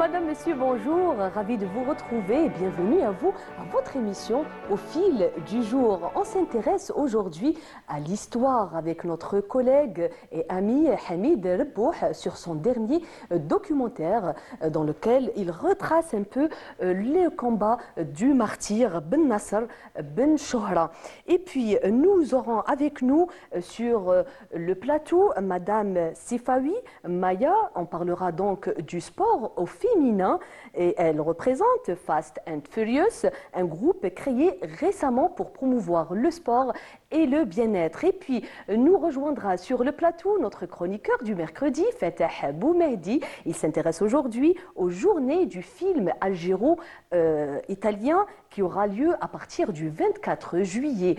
Madame, Monsieur, bonjour. Ravi de vous retrouver et bienvenue à vous, à votre émission Au fil du jour. On s'intéresse aujourd'hui à l'histoire avec notre collègue et ami Hamid Rebouh sur son dernier documentaire dans lequel il retrace un peu les combats du martyr Ben Nasser Ben Chouhra. Et puis, nous aurons avec nous sur le plateau Madame Sifawi Maya. On parlera donc du sport au féminin et elle représente Fast and Furious, un groupe créé récemment pour promouvoir le sport et le bien-être. Et puis, nous rejoindra sur le plateau notre chroniqueur du mercredi, Fatah Boumehdi. Il s'intéresse aujourd'hui aux journées du film algéro-italien qui aura lieu à partir du 24 juillet,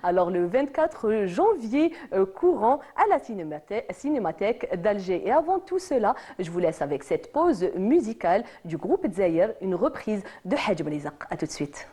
alors le 24 janvier courant à la Cinémathèque d'Alger. Et avant tout cela, je vous laisse avec cette pause musicale du groupe Dzaïr, une reprise de Hadj Malizaq. A tout de suite.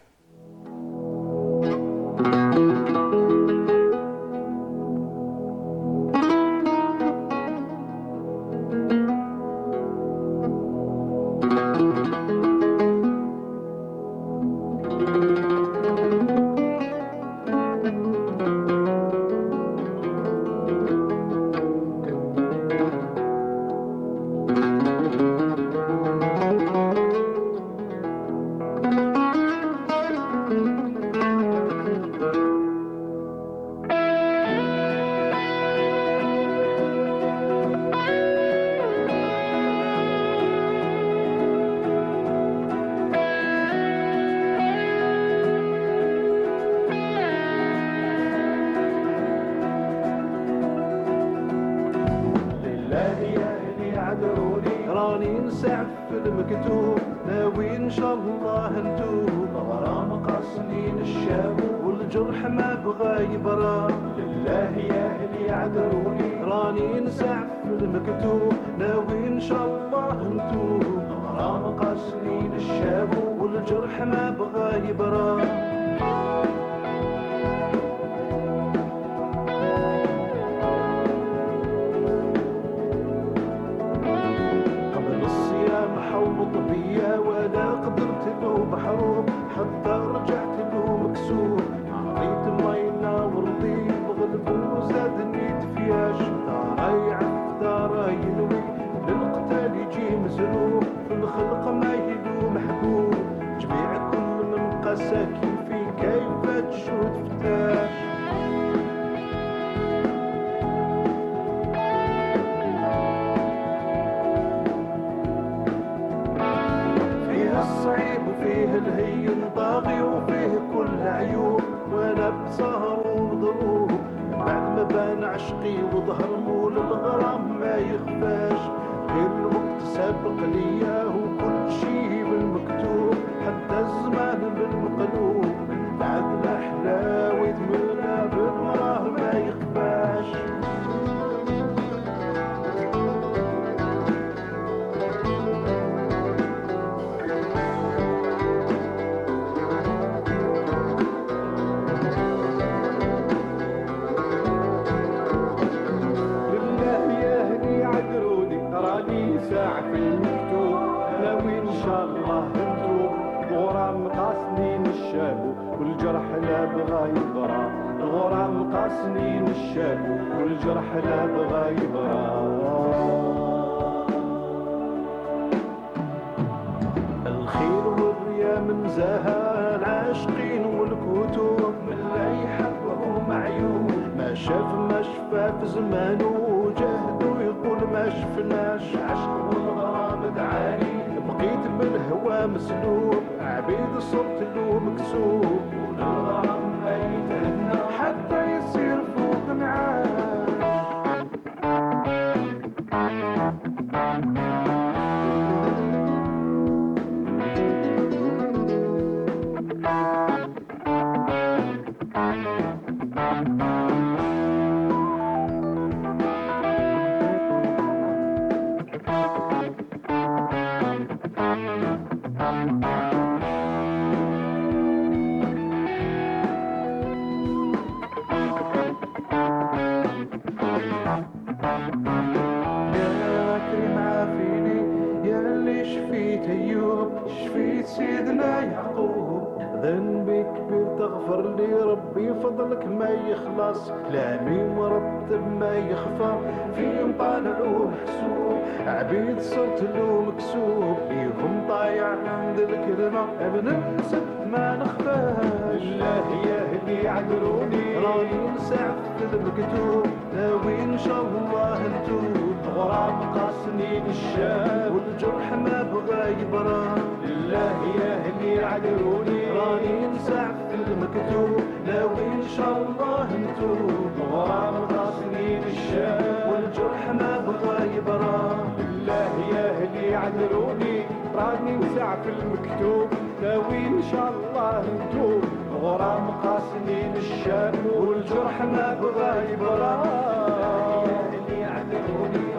فضلك ما يخلص كلامي مرتب ما يخفى فين طالعوا محسوب عبيد صرت له مكسوب فيكم طايع عند الكلمة بننسب ما نخفاش الله يهدي عذروني راني نسعف المكتوب ناوي ان شاء الله نتوب غرام قاسني الشاب والجرح ما بغى يبرى لله يهدي عذروني راني نسعف المكتوب ناوي ان شاء الله نتوب غرام قاسني الشاب والجرح ما بغى يبرى لله يهدي عذروني راني نسعف المكتوب ناوي ان شاء الله نتوب غرام قاسني الشاب والجرح ما بغى يبرى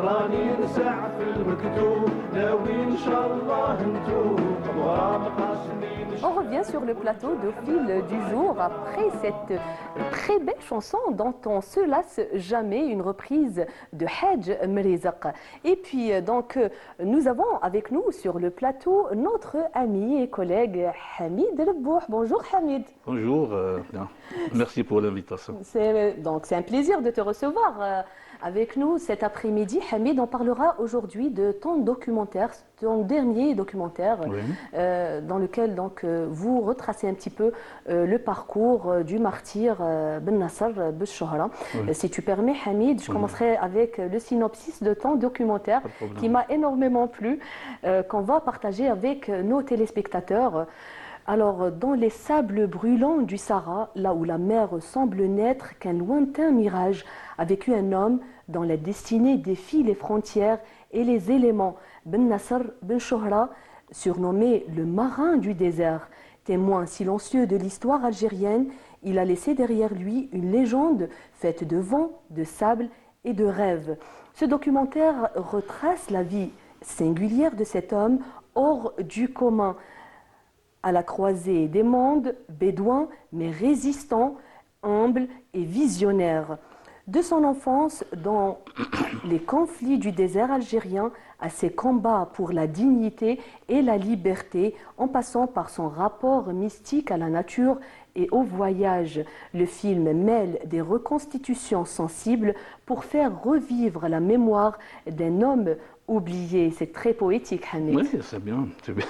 راني نسعى في المكتوب ناوي ان شاء الله نتوب غرام قاسني. On revient sur le plateau de Fil du jour après cette très belle chanson dont on se lasse jamais, une reprise de Hadj Mrizaq. Et puis donc nous avons avec nous sur le plateau notre ami et collègue Hamid Rebouh. Bonjour Hamid. Bonjour, merci pour l'invitation. C'est un plaisir de te recevoir avec nous cet après-midi. Hamid, on parlera aujourd'hui de ton documentaire, ton dernier documentaire, Oui. Dans lequel donc vous retracez un petit peu le parcours du martyr Ben Nasser Ben Chouhra. Oui. Si tu permets, Hamid, je commencerai avec le synopsis de ton documentaire qui m'a énormément plu, qu'on va partager avec nos téléspectateurs. Alors, dans les sables brûlants du Sahara, là où la mer semble n'être qu'un lointain mirage, a vécu un homme dont la destinée défie les frontières et les éléments. Ben Nasser Ben Chouhra, surnommé le marin du désert, témoin silencieux de l'histoire algérienne, il a laissé derrière lui une légende faite de vent, de sable et de rêves. Ce documentaire retrace la vie singulière de cet homme hors du commun, à la croisée des mondes, bédouin mais résistant, humble et visionnaire. De son enfance dans les conflits du désert algérien à ses combats pour la dignité et la liberté, en passant par son rapport mystique à la nature et au voyage. Le film mêle des reconstitutions sensibles pour faire revivre la mémoire d'un homme oublié. C'est très poétique, Hamid. Oui, c'est bien, c'est bien.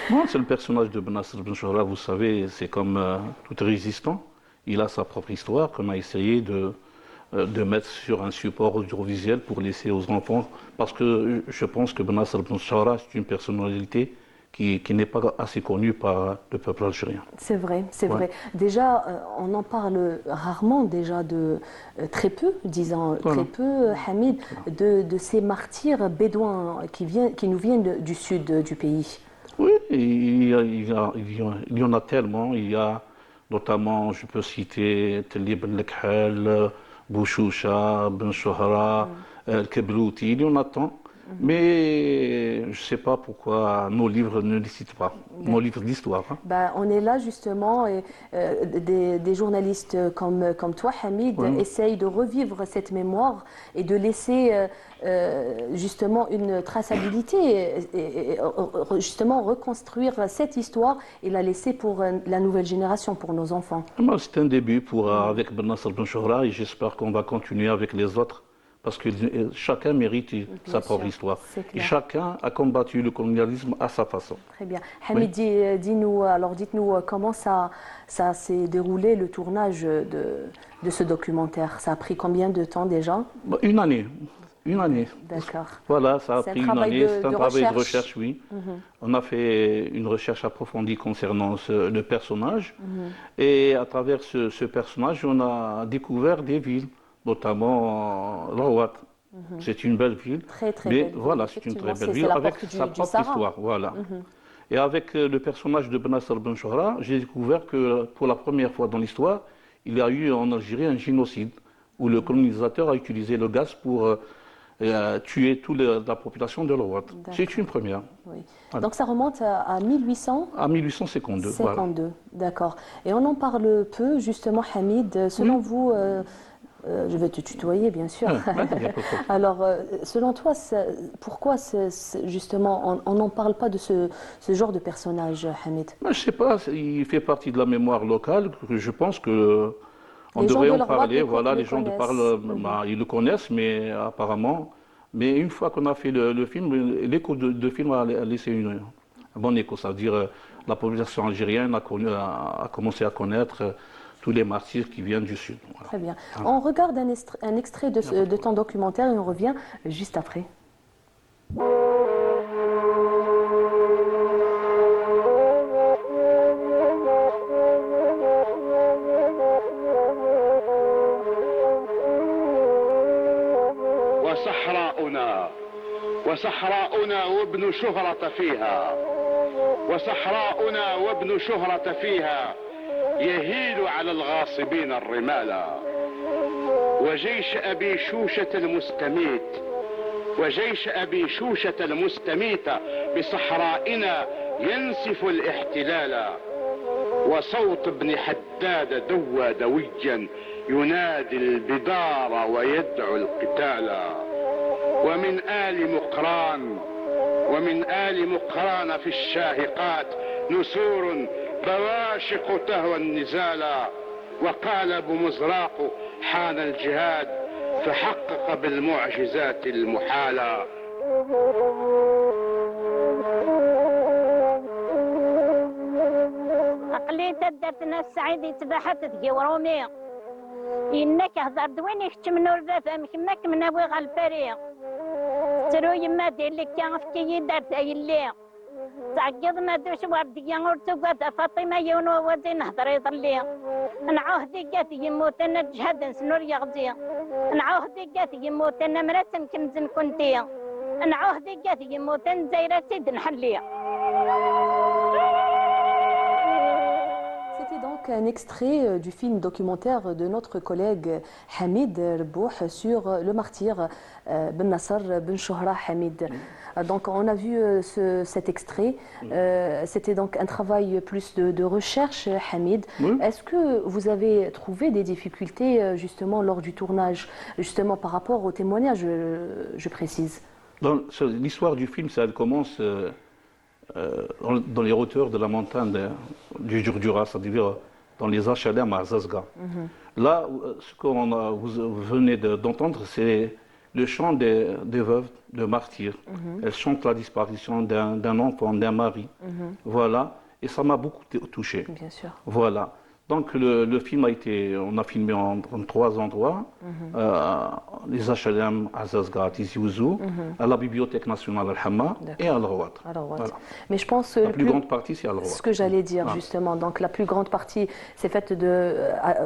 Bon, c'est le personnage de Ben Nasser Ben Chouhra, vous savez, c'est comme tout résistant. Il a sa propre histoire qu'on a essayé de mettre sur un support audiovisuel pour laisser aux enfants, parce que je pense que Ben Nasser Ben Chouhra, c'est une personnalité qui n'est pas assez connue par le peuple algérien. C'est vrai, c'est vrai. Déjà, on en parle rarement, déjà de très peu, disons, très peu, Hamid, de ces martyrs bédouins qui nous viennent du sud du pays. Oui, il y en a tellement. Il y a notamment, je peux citer Telli Ben Lekhel, Bouchoucha, Ben Chouhra, Keblouti, il y en a tant. Mais je ne sais pas pourquoi nos livres ne les citent pas, nos livres d'histoire. Hein. Ben, on est là justement, et des journalistes comme toi, Hamid, essayent de revivre cette mémoire et de laisser justement une traçabilité, et justement reconstruire cette histoire et la laisser pour la nouvelle génération, pour nos enfants. C'est un début avec Ben Nasser Ben Chouhra et j'espère qu'on va continuer avec les autres. Parce que chacun mérite sa propre histoire. Et chacun a combattu le colonialisme à sa façon. Très bien. Hamid, dites-nous comment ça s'est déroulé le tournage de ce documentaire. Ça a pris combien de temps déjà? Une année. Une année. D'accord. Voilà, ça a pris une année. C'est un travail de recherche, oui. On a fait une recherche approfondie concernant le personnage. Et à travers ce personnage, on a découvert des villes, notamment Rawat. C'est une belle ville. Très, très mais belle ville. voilà, c'est une très belle ville avec sa propre histoire. Voilà. Et avec le personnage de Ben Nasser Ben Chouhra, j'ai découvert que pour la première fois dans l'histoire, il y a eu en Algérie un génocide où le colonisateur a utilisé le gaz pour tuer toute la population de Rawat. C'est une première. Oui. Voilà. Donc ça remonte à 1800 À 1852. 52, voilà. D'accord. Et on en parle peu, justement, Hamid. Selon vous, Je vais te tutoyer, bien sûr. Il y a pas de problème. Alors, selon toi, pourquoi justement on n'en parle pas de ce genre de personnage, Hamid? Mais je sais pas, il fait partie de la mémoire locale. Je pense que on Les gens devrait de en Leroy parler. Voilà, le les gens de connaissent. parlent, bah, ils le connaissent, mais apparemment. Mais une fois qu'on a fait le film, l'écho de film a laissé un bon écho. Ça veut dire la population algérienne a commencé à connaître tous les martyrs qui viennent du Sud. Voilà. Très bien. On regarde un extrait de ton documentaire et on revient juste après. وصحراؤنا وابن شهرة فيها وصحراؤنا وابن شهرة فيها يهيل على الغاصبين الرمالا وجيش أبي شوشة المستميت وجيش أبي شوشة المستميت بصحرائنا ينسف الاحتلال وصوت ابن حداد دوى دويا ينادي البدار ويدعو القتال ومن آل مقران في الشاهقات نسور بواشق تهوى النزالا وقال ابو مزراق حان الجهاد فحقق بالمعجزات المحالة أقليت درتنا السعيد تباحت تجورومي إنك هضرت وين يختم نور فمك ماك من أبوي غالفريق ترو يما دير لك كان في دارت اللي تعقد ما دوش ورديا ورتقات فاطمه يونو وزين نهضر يضلي نعوه ديقات يموت انا جهاد نسنور يغزي نعوه ديقات يموت انا مرسم كمزن كنتي نعوه ديقات يموت انا زيرة سيد نحلي. C'était donc un extrait du film documentaire de notre collègue Hamid Rbouh sur le martyr Ben Nasser Ben Chouhra Hamid. Donc on a vu cet extrait. C'était donc un travail plus de recherche, Hamid. Oui. Est-ce que vous avez trouvé des difficultés justement lors du tournage, justement par rapport au témoignage, je précise? L'histoire du film, ça commence dans les hauteurs de la montagne du Djurdjura, c'est-à-dire dans les HLM à Zazga. Là, ce que vous venez d'entendre, c'est le chant des veuves, de martyrs. Elles chantent la disparition d'un enfant, d'un mari. Voilà, et ça m'a beaucoup touché. Bien sûr. Voilà. Donc le film on a filmé en 3 endroits, les HLM à Zazga, à Tizi Ouzou, à la Bibliothèque nationale Al-Hamma et à Al-Rawat. Voilà. Mais je pense la plus grande partie, c'est Al-Rawat. Ce que j'allais dire justement, donc la plus grande partie, c'est faite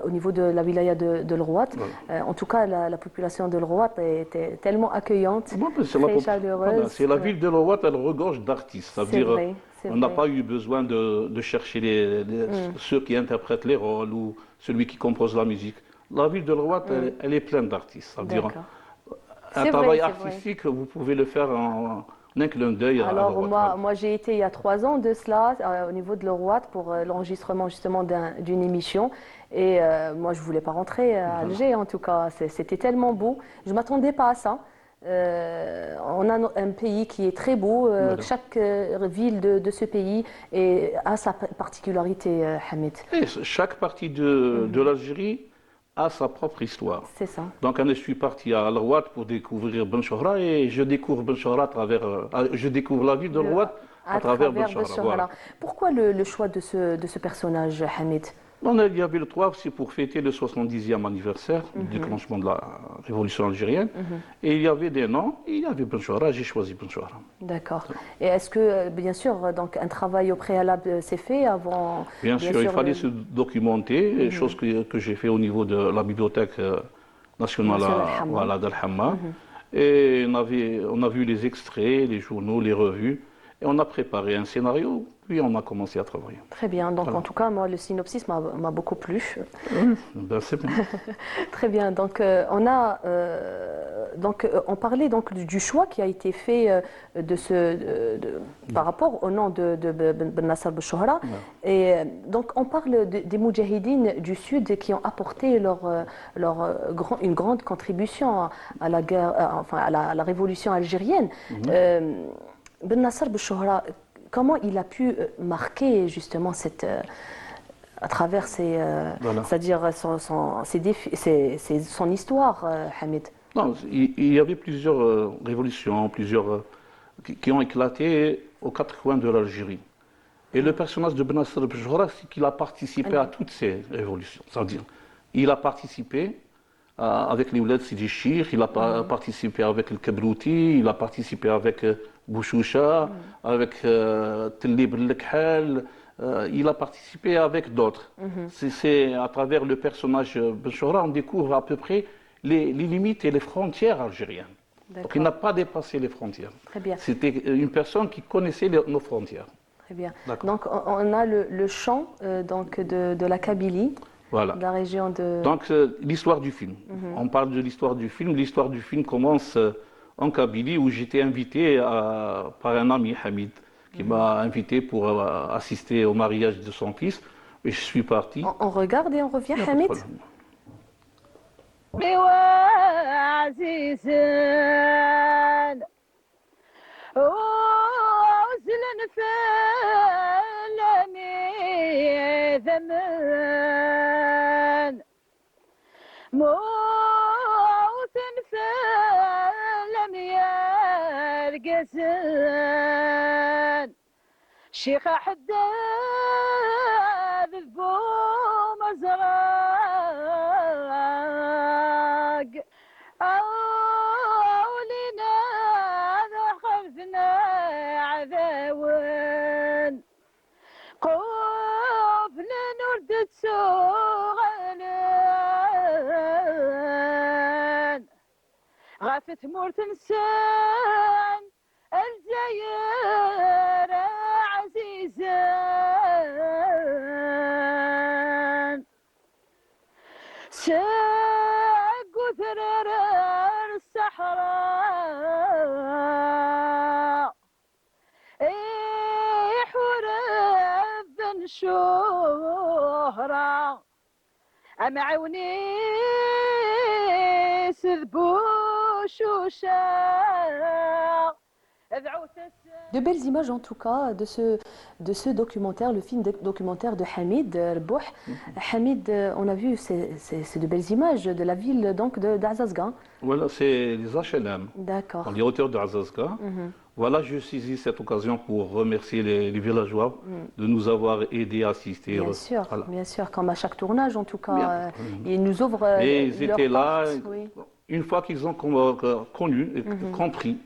au niveau de la wilaya de Al-Rawat. Voilà. En tout cas, la population de Al-Rawat était tellement accueillante, très chaleureuse. Voilà, c'est la ville de Al-Rawat, elle regorge d'artistes. Ça veut dire, on n'a pas eu besoin de chercher ceux qui interprètent les rôles ou celui qui compose la musique. La ville de Al-Rawat, elle est pleine d'artistes. Ça veut dire un travail artistique, vous pouvez le faire en un clin d'œil. Alors moi j'ai été il y a 3 ans de cela au niveau de Al-Rawat pour l'enregistrement justement d'une émission. Et moi je ne voulais pas rentrer à Alger en tout cas. C'était tellement beau. Je ne m'attendais pas à ça. On a un pays qui est très beau, chaque ville de ce pays a sa particularité, Hamid. Et chaque partie de l'Algérie a sa propre histoire. C'est ça. Donc je suis parti à Al-Rawat pour découvrir Ben Chouhra et je découvre Ben Chouhra je découvre la ville de Al-Rawat à travers Ben Chouhra. Voilà. Pourquoi le choix de ce personnage, Hamid? Il y avait le 3, c'est pour fêter le 70e anniversaire du déclenchement de la révolution algérienne. Et il y avait des noms, et il y avait Ben Chouhra, j'ai choisi Ben Chouhra. D'accord. Et est-ce que, bien sûr, donc, un travail au préalable s'est fait avant? Bien sûr, il fallait se documenter, chose que j'ai fait au niveau de la bibliothèque nationale d'Al-Hamma. Et on a vu les extraits, les journaux, les revues, et on a préparé un scénario puis on a commencé à travailler. Très bien. Donc, Voilà. en tout cas, moi, le synopsis m'a beaucoup plu. Ben, c'est bien. Très bien. Donc, on parlait donc du choix qui a été fait par rapport au nom de Ben Nasser Bouchouhra. Et donc, on parle des Moudjahidines du Sud qui ont apporté une grande contribution à la guerre, enfin, à la révolution algérienne. Ben Nasser Bouchouhra, comment il a pu marquer justement à travers Voilà. c'est-à-dire son histoire, Hamid? Non, il y avait plusieurs révolutions, qui ont éclaté aux quatre coins de l'Algérie. Et le personnage de Ben Nasser Bouchouhra, c'est qu'il a participé à toutes ces révolutions. C'est-à-dire, il a participé avec les Ouled Sidi Chir, il a participé avec le Kabrouti, il a participé avec Bouchoucha, avec Tellib el-Lekhal, il a participé avec d'autres. C'est à travers le personnage Bouchouhra, on découvre à peu près les limites et les frontières algériennes. Donc il n'a pas dépassé les frontières. Très bien. C'était une personne qui connaissait nos frontières. Très bien. D'accord. Donc on a le chant donc de la Kabylie, Voilà. de la région de... Donc l'histoire du film. On parle de l'histoire du film. L'histoire du film commence en Kabylie où j'étais invité par un ami, Hamid, qui m'a invité pour assister au mariage de son fils. Et je suis parti. On regarde et on revient, Il y a pas de Hamid. problème. عزيزان وزلن فلمي ذمن موت فلم يرقزن شيخ حداد بو مزرق أولينا خلفنا عذاون قبل نرد سوغلن غافت مورتنسان الجير عزيزان ساق ثرر الصحراء يحور بن شهرة أمعوني سذبوش وشاء De belles images en tout cas de ce documentaire, le film documentaire de Hamid Rbouh. Hamid, on a vu c'est de belles images de la ville donc d'Azazgan. Voilà, c'est les HLM. D'accord. Les hauteurs de Azazga. Voilà, je saisis cette occasion pour remercier les villageois de nous avoir aidés à assister. Voilà. Bien sûr, comme à chaque tournage en tout cas, Bien. ils nous ouvrent Et ils leurs étaient là, portes, oui. une fois qu'ils ont connu et compris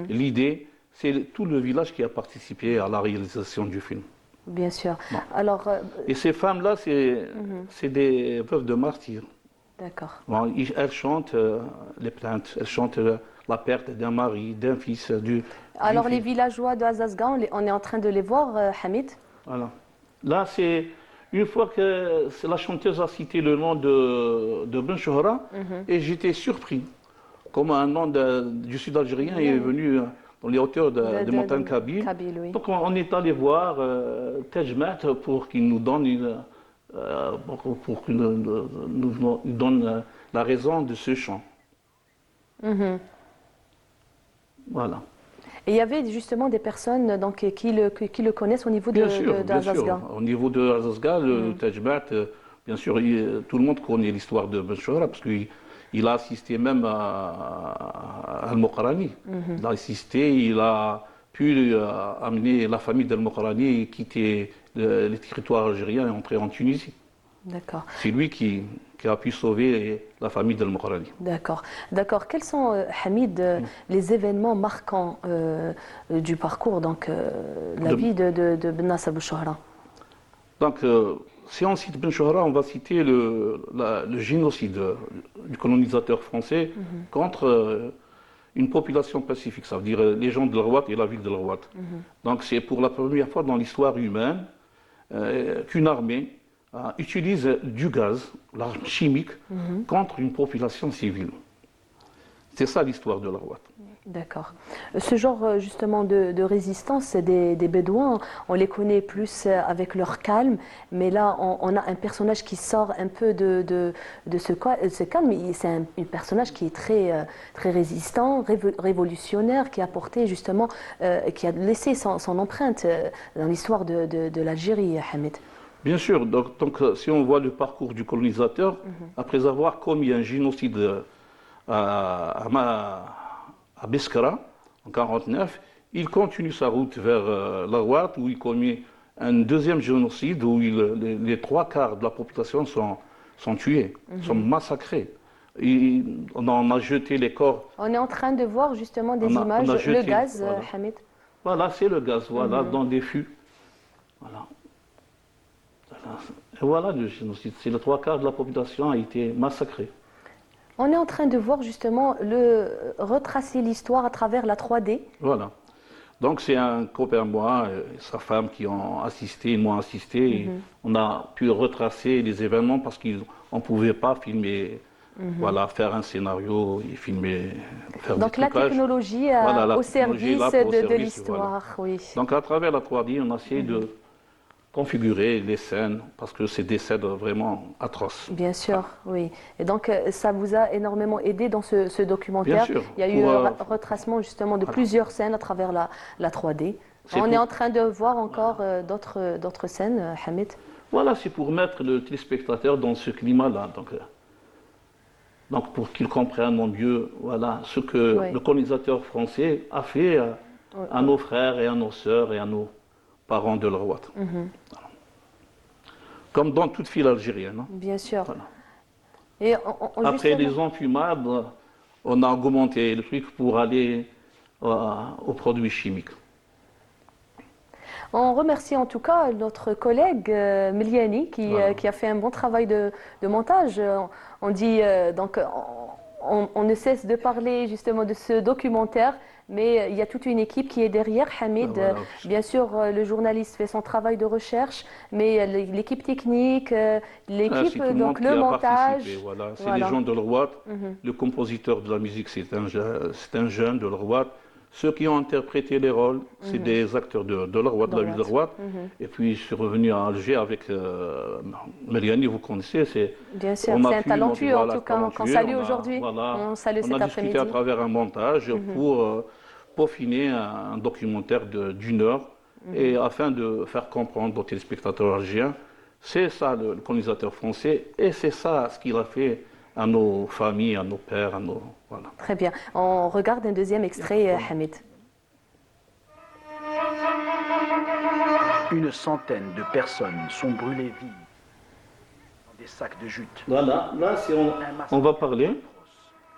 l'idée, c'est tout le village qui a participé à la réalisation du film. Bien sûr. Bon. Alors, Et ces femmes-là, c'est des veuves de martyrs. d'accord. Bon, elles chantent les plaintes, elles chantent la perte d'un mari, d'un fils, Alors d'une les fille. villageois de Azazgan, on est en train de les voir, Hamid. Voilà. Là, c'est une fois que la chanteuse a cité le nom de Ben Chouhra, et j'étais surpris. Comme un nom du sud algérien est venu dans les hauteurs des montagnes Kabyles. Oui. Donc on est allé voir Tejmat pour qu'il nous donne, pour qu'il nous donne la raison de ce chant. Voilà. Et il y avait justement des personnes donc, qui le connaissent au niveau de Bien sûr. Azazgan. Au niveau de Azazgan, le Tejmat, bien sûr, tout le monde connaît l'histoire de Ben Chouhra parce qu'il a assisté même à Al-Mokrani. Il a assisté, il a pu amener la famille d'Al-Mokrani et quitter les territoires algériens et entrer en Tunisie. D'accord. C'est lui qui a pu sauver la famille d'Al-Mokrani. D'accord. D'accord. Quels sont, Hamid, les événements marquants du parcours, donc la vie de Ben Nasser Bouchouhra? Donc, si on cite Ben Chouhra, on va citer le génocide du colonisateur français contre une population pacifique, ça veut dire les gens de l'Arwat et la ville de l'Arwat. Donc c'est pour la première fois dans l'histoire humaine qu'une armée utilise du gaz, l'arme chimique, contre une population civile. C'est ça l'histoire de l'Arwat. D'accord. Ce genre justement de résistance des Bédouins, on les connaît plus avec leur calme, mais là on a un personnage qui sort un peu de ce calme. C'est un personnage qui est très résistant, révolutionnaire, qui a porté justement, qui a laissé son empreinte dans l'histoire de l'Algérie, Hamid. Bien sûr, donc si on voit le parcours du colonisateur, après avoir commis un génocide à Beskra, en 1949, il continue sa route vers l'Arwat, où il commet un deuxième génocide, où les 3/4 de la population sont tués, sont massacrés. On en a jeté les corps. On est en train de voir justement des images, le gaz, voilà. Hamid. Voilà, c'est le gaz, voilà, dans des fûts. Voilà. Et voilà le génocide. C'est les 3/4 de la population a été massacrée. On est en train de voir justement retracer l'histoire à travers la 3D. Voilà. Donc c'est un copain à moi et sa femme qui ont assisté, ils m'ont assisté. Et on a pu retracer les événements parce qu'on ne pouvait pas filmer, voilà, faire un scénario et filmer, faire Donc des la trucages. technologie Voilà, la au technologie service là pour au de service, l'histoire, oui. Donc à travers la 3D, on a essayé de configurer les scènes parce que c'est des scènes vraiment atroces. Bien sûr, oui. Et donc ça vous a énormément aidé dans ce documentaire. Bien sûr. Il y a eu un retracement justement de plusieurs scènes à travers la 3D. On est en train de voir encore d'autres scènes, Hamid. Voilà, c'est pour mettre le téléspectateur dans ce climat-là. Donc pour qu'il comprenne mieux, voilà, ce que le colonisateur français a fait à nos frères et à nos sœurs et à nos parents de l'Arwat. Comme dans toute ville algérienne. Hein. Bien sûr. Voilà. Et après les enfumades, on a augmenté le truc pour aller aux produits chimiques. On remercie en tout cas notre collègue Miliani qui a fait un bon travail de montage. On dit donc on ne cesse de parler justement de ce documentaire, mais il y a toute une équipe qui est derrière. Hamid, voilà. Bien sûr, le journaliste fait son travail de recherche, mais l'équipe technique, l'équipe, donc le montage. Voilà. C'est les gens de l'Arwat. Le compositeur de la musique, c'est un jeune de l'Arwat. Ceux qui ont interprété les rôles, c'est des acteurs de l'Arwat, de la ville de l'Arwat. Et puis je suis revenu à Alger avec Meliani, vous connaissez. Bien sûr, c'est un talentueux en tout cas, qu'on salue aujourd'hui. Voilà, on salue cet après-midi. On a discuté à travers un montage pour peaufiner un documentaire d'1 heure et afin de faire comprendre aux téléspectateurs algériens, c'est ça le colonisateur français et c'est ça ce qu'il a fait à nos familles, à nos pères, à nos... Voilà. Très bien. On regarde un deuxième extrait, Hamid. Une centaine de personnes sont brûlées vives dans des sacs de jute. Voilà, là on va parler.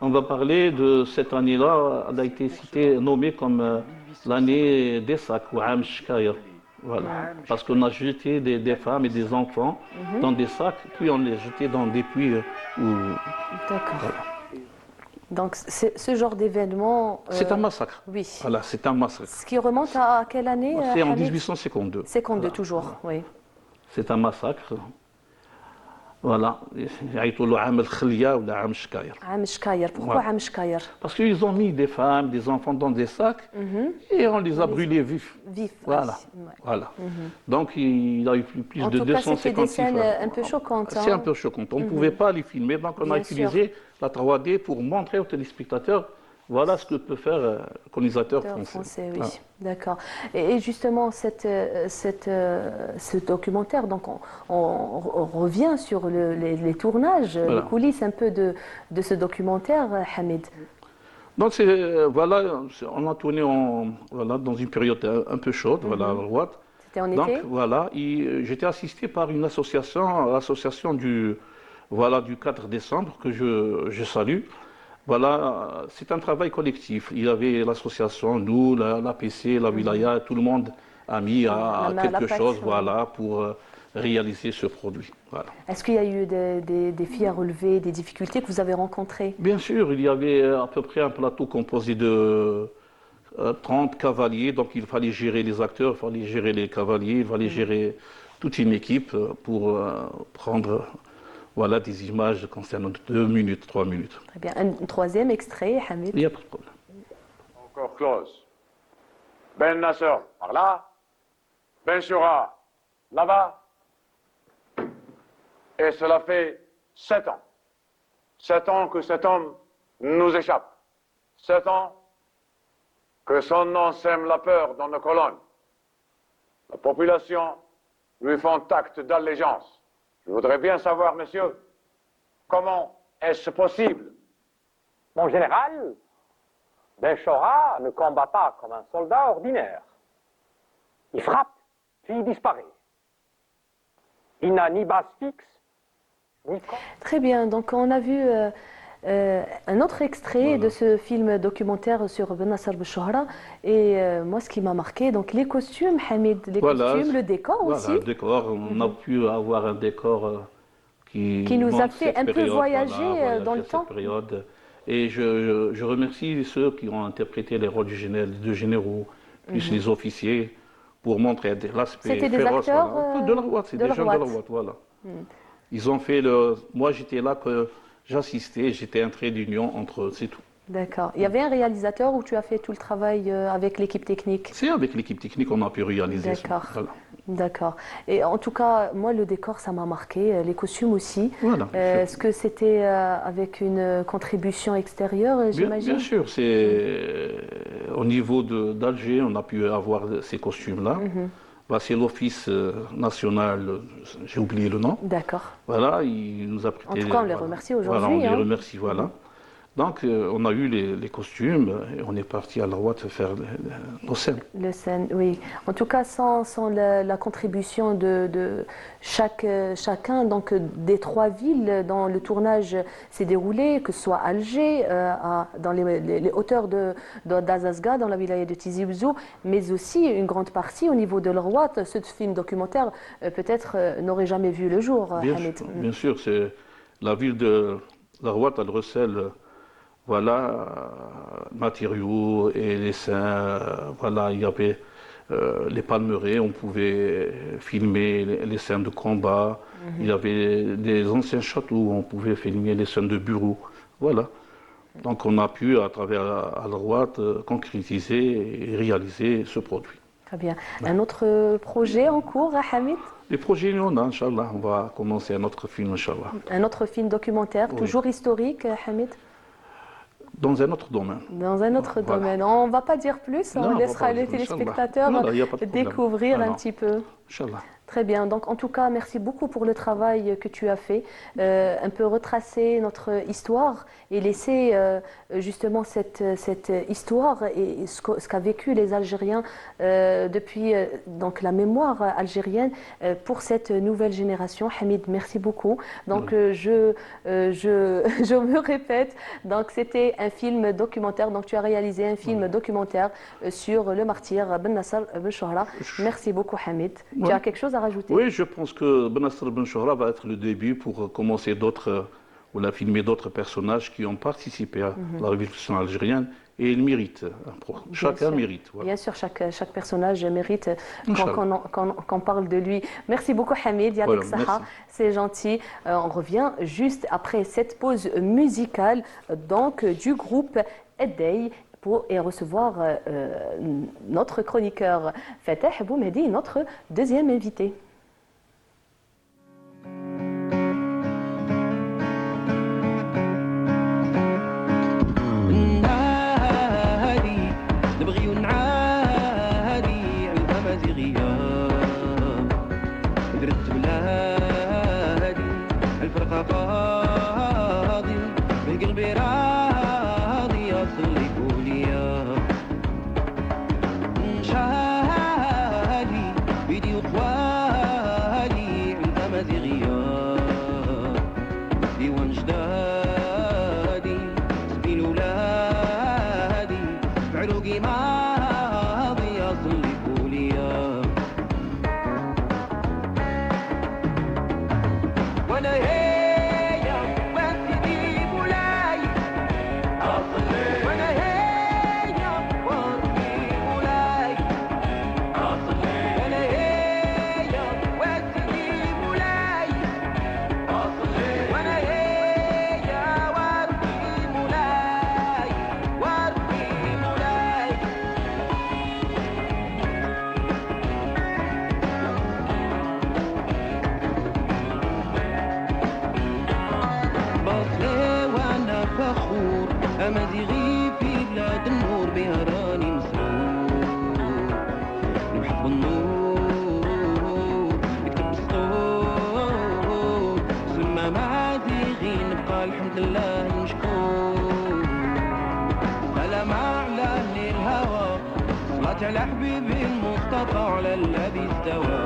On va parler de cette année-là, elle a été citée, nommée comme l'année des sacs, ou Am Shkayer. Voilà. Parce qu'on a jeté des femmes et des enfants dans des sacs, puis on les jetait dans des puits. D'accord. Voilà. Donc ce genre d'événement... c'est un massacre. Oui. Voilà, c'est un massacre. Ce qui remonte à quelle année C'est en Hamid 1852. 52 voilà. toujours, oui. C'est un massacre. Voilà. يعيطوا عام الخلية ولا عام الشكاير. عام شكاير. Pourquoi عام شكاير? Parce qu'ils ont mis des femmes, des enfants dans des sacs et on les a brûlés vifs. Vifs. Voilà. Ouais. Voilà. Donc il y a eu plus En de tout cas, 256 c'était des scènes un peu choquantes. C'est un peu choquant. On ne pouvait pas les filmer, donc on a Bien utilisé la 3D pour montrer aux téléspectateurs voilà ce que peut faire le colonisateur français. Oui, Voilà. d'accord. Et justement, ce documentaire, donc on revient sur les tournages, Voilà. les coulisses un peu de ce documentaire, Hamid. Donc voilà, on a tourné dans une période un peu chaude, voilà, à droite. C'était en Donc été? voilà, j'étais assisté par une association, l'association du 4 décembre que je salue. Voilà, c'est un travail collectif. Il y avait l'association, nous, l'APC, la Wilaya, tout le monde a mis à quelque chose, voilà, pour réaliser ce produit. Voilà. Est-ce qu'il y a eu des défis à relever, des difficultés que vous avez rencontrées? Bien sûr, il y avait à peu près un plateau composé de 30 cavaliers, donc il fallait gérer les acteurs, il fallait gérer les cavaliers, il fallait gérer toute une équipe pour prendre voilà, des images concernant 2 minutes, 3 minutes. Très bien. Un troisième extrait, Hamid. Il n'y a pas de problème. Encore close. Ben Nasser, par là. Ben Shura, là-bas. Et cela fait 7 ans. 7 ans que cet homme nous échappe. 7 ans que son nom sème la peur dans nos colonnes. La population lui font acte d'allégeance. Je voudrais bien savoir, messieurs, comment est-ce possible? Mon général, Ben Chora ne combat pas comme un soldat ordinaire. Il frappe, puis il disparaît. Il n'a ni base fixe, ni camp. Très bien. Donc, on a vu un autre extrait de ce film documentaire sur Ben Nasser Bouchra. Et moi, ce qui m'a marqué, donc les costumes, Hamid, les costumes, le décor aussi. Voilà, le décor. On a pu avoir un décor qui nous a montre fait cette un peu période, voyager dans le cette temps. période. Et je remercie ceux qui ont interprété les rôles de généraux, plus les officiers, pour montrer l'aspect C'était des féroce. acteurs Voilà. De la Ouate, c'est des gens de la Ouate, voilà. Ils ont fait le... Moi, j'étais là, que j'assistais, j'étais un trait d'union entre eux, c'est tout. D'accord. Il y avait un réalisateur où tu as fait tout le travail avec l'équipe technique? C'est avec l'équipe technique qu'on a pu réaliser ça. D'accord. Voilà. D'accord. Et en tout cas, moi, le décor, ça m'a marqué, les costumes aussi. Voilà, Est-ce que c'était avec une contribution extérieure, j'imagine? Bien sûr, c'est au niveau d'Alger, on a pu avoir ces costumes-là. Bah, c'est l'Office national, j'ai oublié le nom. D'accord. Voilà, il nous a prêté. En tout cas, on les remercie aujourd'hui. Voilà, on les hein. remercie, voilà. Donc, on a eu les costumes et on est parti à la Ouate faire nos scènes. Le scène, oui. En tout cas, sans la contribution de chacun, donc des 3 villes dont le tournage s'est déroulé, que ce soit Alger, dans les hauteurs d'Azazga, dans la wilaya de Tizi Ouzou, mais aussi une grande partie au niveau de l'Ouate. Ce film documentaire, peut-être, n'aurait jamais vu le jour, Hamid. Bien sûr, c'est la ville de la Ouate, elle recèle. Voilà, matériaux et les seins, voilà, il y avait les palmeraies, on pouvait filmer les scènes de combat, il y avait des anciens châteaux où on pouvait filmer les scènes de bureau, voilà. Donc on a pu, à travers Al-Rouat, concrétiser et réaliser ce produit. Très bien. Un autre projet en cours, Hamid? Les projets, il y en a, Inch'Allah, on va commencer un autre film, Inch'Allah. Un autre film documentaire, Oui. toujours historique, Hamid? Dans un autre domaine. Dans un autre Voilà. domaine. On ne va pas dire plus, Non, on on va laissera pas les dire, Inch'Allah. téléspectateurs Non, il y a pas de problème. découvrir Ah, un non. petit peu. Inch'Allah. Très bien. Donc, en tout cas, merci beaucoup pour le travail que tu as fait. Un peu retracer notre histoire et laisser justement cette histoire et ce qu'a vécu les Algériens depuis donc la mémoire algérienne pour cette nouvelle génération. Hamid, merci beaucoup. Donc, je me répète. Donc, c'était un film documentaire. Donc, tu as réalisé un film documentaire sur le martyr Ben Nasser Ben Chouhra. Merci beaucoup, Hamid. Tu as quelque chose à rajouter? Oui, je pense que Ben Nasser Ben Chouhra va être le début pour commencer on a filmé d'autres personnages qui ont participé à la révolution algérienne et ils méritent. Chacun mérite. Voilà. Bien sûr, chaque personnage mérite Inch'Allah. qu'on parle de lui. Merci beaucoup, Hamid. Yadik Voilà, Saha, c'est gentil. On revient juste après cette pause musicale donc, du groupe Eddey et recevoir notre chroniqueur Fateh Boumehdi, notre deuxième invité. لله مشكور سلام على أهل الهوى صلاة على حبيبي المصطفى على الذي استوى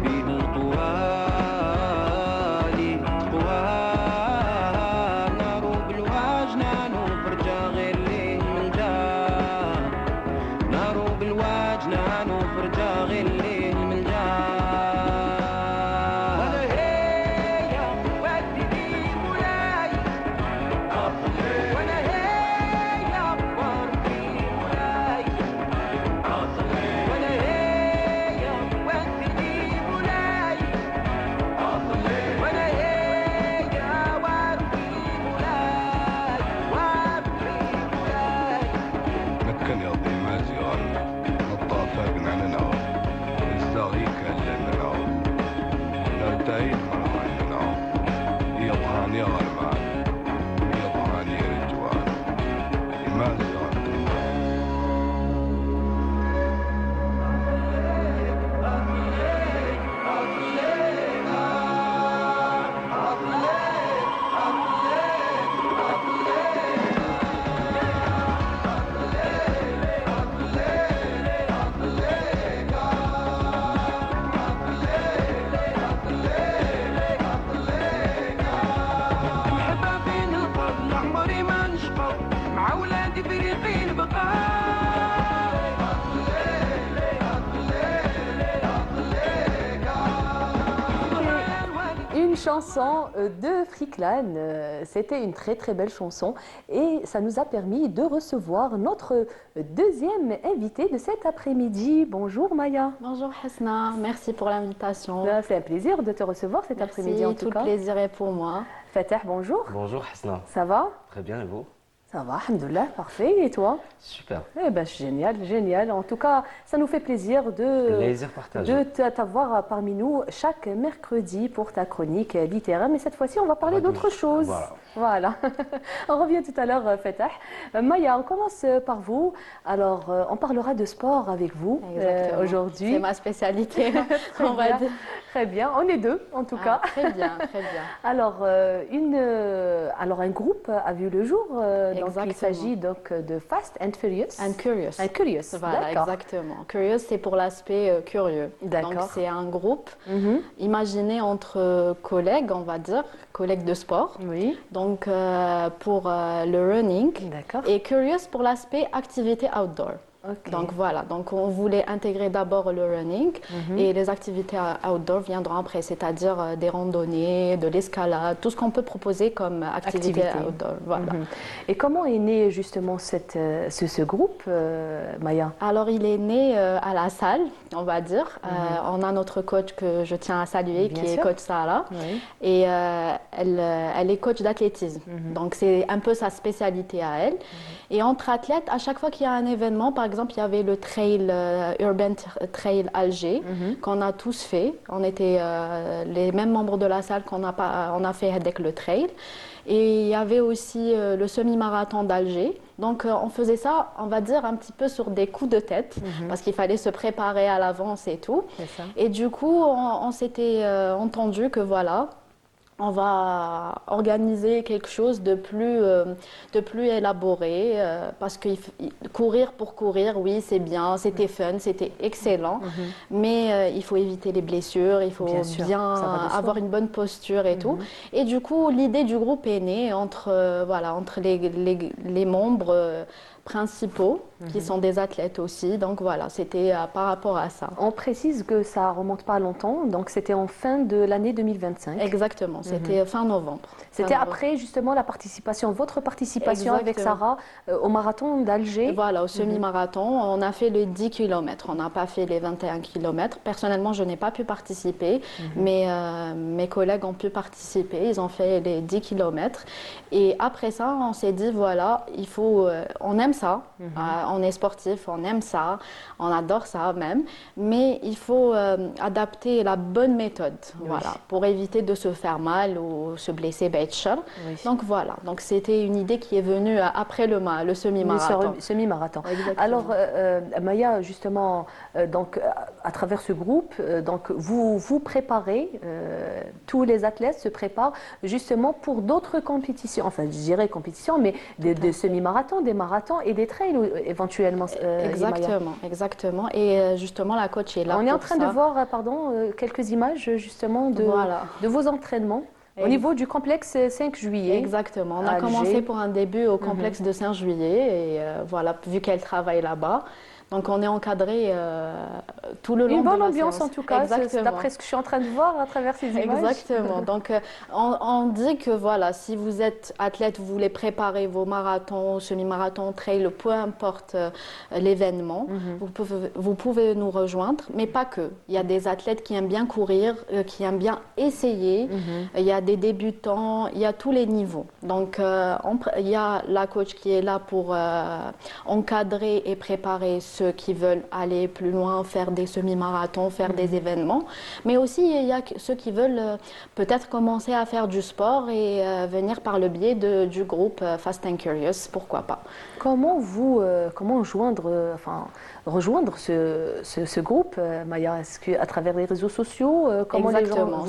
به الطوالي طوال نارو بالواجنان وفرجا غير ليه من جاه نارو بالواجنان وفرجا غير ليه من جاه ولا هي ودي مولاي ولا هي أكبر في مولاي ولا هي ودي مولاي ولا هي وابي مولاي وابي مولاي مكن يا ضيما زيار الطافق نعننا الزاغيك لنا نرتايد مرحاننا يضحاني غرمان يضحاني رجوان ما زار محبة بين الفضل عمري ما نشقى مع ولادي فريقين بقى Une chanson de Friklan, c'était une très très belle chanson et ça nous a permis de recevoir notre deuxième invité de cet après-midi. Bonjour Maya. Bonjour Hasna, merci pour l'invitation. C'est un plaisir de te recevoir cet après-midi en tout tout cas. le plaisir est pour moi. Fatah, bonjour. Bonjour Hasna. Ça va? Très bien et vous? Ça va, alhamdoulilah, parfait. Et toi? Super. Eh ben, génial, génial. En tout cas, ça nous fait plaisir Plaisir partagé. de t'avoir parmi nous chaque mercredi pour ta chronique littéraire. Mais cette fois-ci, on va parler d'autre chose. Voilà. On revient tout à l'heure, Fatah. Maya, on commence par vous. Alors, on parlera de sport avec vous aujourd'hui. C'est ma spécialité, on va dire. Très bien, on est deux en tout cas. Très bien, très bien. Alors, un groupe a vu le jour. Donc, il s'agit donc de Fast and Furious. And Curious. And Curious, Voilà, d'accord. exactement. Curious, c'est pour l'aspect curieux. D'accord. Donc, c'est un groupe imaginé entre collègues, on va dire, collègues de sport. Oui. Donc, pour le running. D'accord. Et Curious pour l'aspect activité outdoor. Ok. Donc voilà, donc on voulait intégrer d'abord le running et les activités outdoor viendront après, c'est-à-dire des randonnées, de l'escalade, tout ce qu'on peut proposer comme activité outdoor. Voilà. Et comment est né justement ce groupe, Maya? Alors il est né à la salle, on va dire. On a notre coach que je tiens à saluer, Bien qui sûr. est coach Sarah. Oui. Et elle est coach d'athlétisme. Donc c'est un peu sa spécialité à elle. Et entre athlètes, à chaque fois qu'il y a un événement, par exemple, il y avait le trail, Urban Trail Alger, qu'on a tous fait. On était les mêmes membres de la salle on a fait avec le trail. Et il y avait aussi le semi-marathon d'Alger. Donc on faisait ça, on va dire, un petit peu sur des coups de tête, parce qu'il fallait se préparer à l'avance et tout. C'est ça. Et du coup, on s'était entendu que voilà, on va organiser quelque chose de plus élaboré, parce que courir pour courir, oui, c'est bien, c'était fun, c'était excellent, mais il faut éviter les blessures, il faut Bien sûr, bien ça va de soi. avoir une bonne posture et tout. Et du coup, l'idée du groupe est née entre les membres principaux, qui sont des athlètes aussi. Donc voilà, c'était par rapport à ça. On précise que ça remonte pas à longtemps, donc c'était en fin de l'année 2025. Exactement, c'était fin novembre. C'était Fin novembre. après justement votre participation avec Exactement. Sarah au marathon d'Alger. Voilà, au semi-marathon, on a fait les 10 km. On n'a pas fait les 21 km. Personnellement, je n'ai pas pu participer, mais mes collègues ont pu participer. Ils ont fait les 10 km. Et après ça, on s'est dit, voilà, on aime aime ça, on est sportif, on aime ça, on adore ça même, mais il faut adapter la bonne méthode, voilà, pour éviter de se faire mal ou se blesser, donc voilà, donc c'était une idée qui est venue après le semi-marathon. Semi-marathon. Alors Maya, justement, donc à travers ce groupe, donc vous préparez, tous les athlètes se préparent justement pour d'autres compétitions, enfin je dirais compétitions, mais des semi-marathons, des marathons et des trails éventuellement. Exactement. Et justement la coach est là. On est en train de voir, quelques images justement de vos entraînements. Au niveau du complexe 5 juillet. Exactement. On a commencé pour un début au complexe de 5 juillet et voilà, vu qu'elle travaille là-bas. Donc on est encadré tout le long de la séance. Une bonne ambiance en tout cas, d'après ce que je suis en train de voir à travers ces images. Exactement. Donc on dit que voilà, si vous êtes athlète, vous voulez préparer vos marathons, semi-marathons, trail, peu importe l'événement, vous pouvez nous rejoindre, mais pas que. Il y a des athlètes qui aiment bien courir, qui aiment bien essayer. Il y a des débutants, il y a tous les niveaux. Donc il y a la coach qui est là pour encadrer et préparer ceux qui veulent aller plus loin, faire des semi-marathons, faire des événements. Mais aussi, il y a ceux qui veulent peut-être commencer à faire du sport et venir par le biais du groupe Fast and Curious, pourquoi pas. Comment rejoindre ce groupe, Maya? Est-ce qu'à travers les réseaux sociaux, comment Exactement.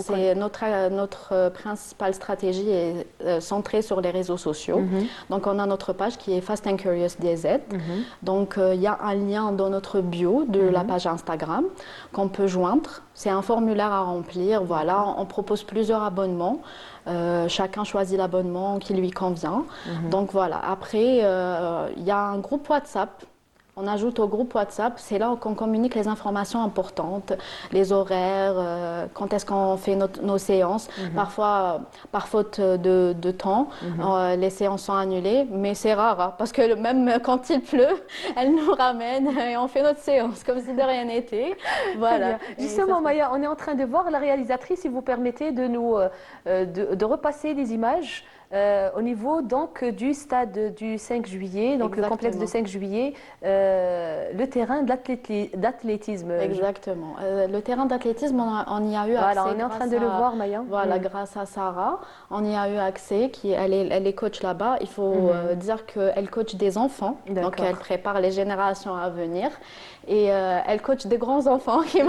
Notre principale stratégie est centrée sur les réseaux sociaux. Donc, on a notre page qui est Fast and Curious DZ. Donc, il y a un lien dans notre bio de la page Instagram qu'on peut joindre. C'est un formulaire à remplir. Voilà, on propose plusieurs abonnements. Chacun choisit l'abonnement qui lui convient. Donc voilà, après, il y a un groupe WhatsApp. On ajoute au groupe WhatsApp, c'est là qu'on communique les informations importantes, les horaires, quand est-ce qu'on fait nos séances. Parfois, par faute de temps, les séances sont annulées, mais c'est rare, hein, parce que même quand il pleut, elle nous ramène et on fait notre séance comme si de rien n'était. Voilà. Justement, Maya, on est en train de voir la réalisatrice, si vous permettez de nous de repasser des images. Au niveau donc du stade du 5 juillet, donc le complexe de 5 juillet, le terrain d'athlétisme. Exactement. Le terrain d'athlétisme, on y a eu accès. Voilà, on est en train de le voir, Maya. Voilà, grâce à Sarah, on y a eu accès. Elle est coach là-bas. Il faut dire qu'elle coach des enfants, donc elle prépare les générations à venir. Et elle coach des grands enfants qui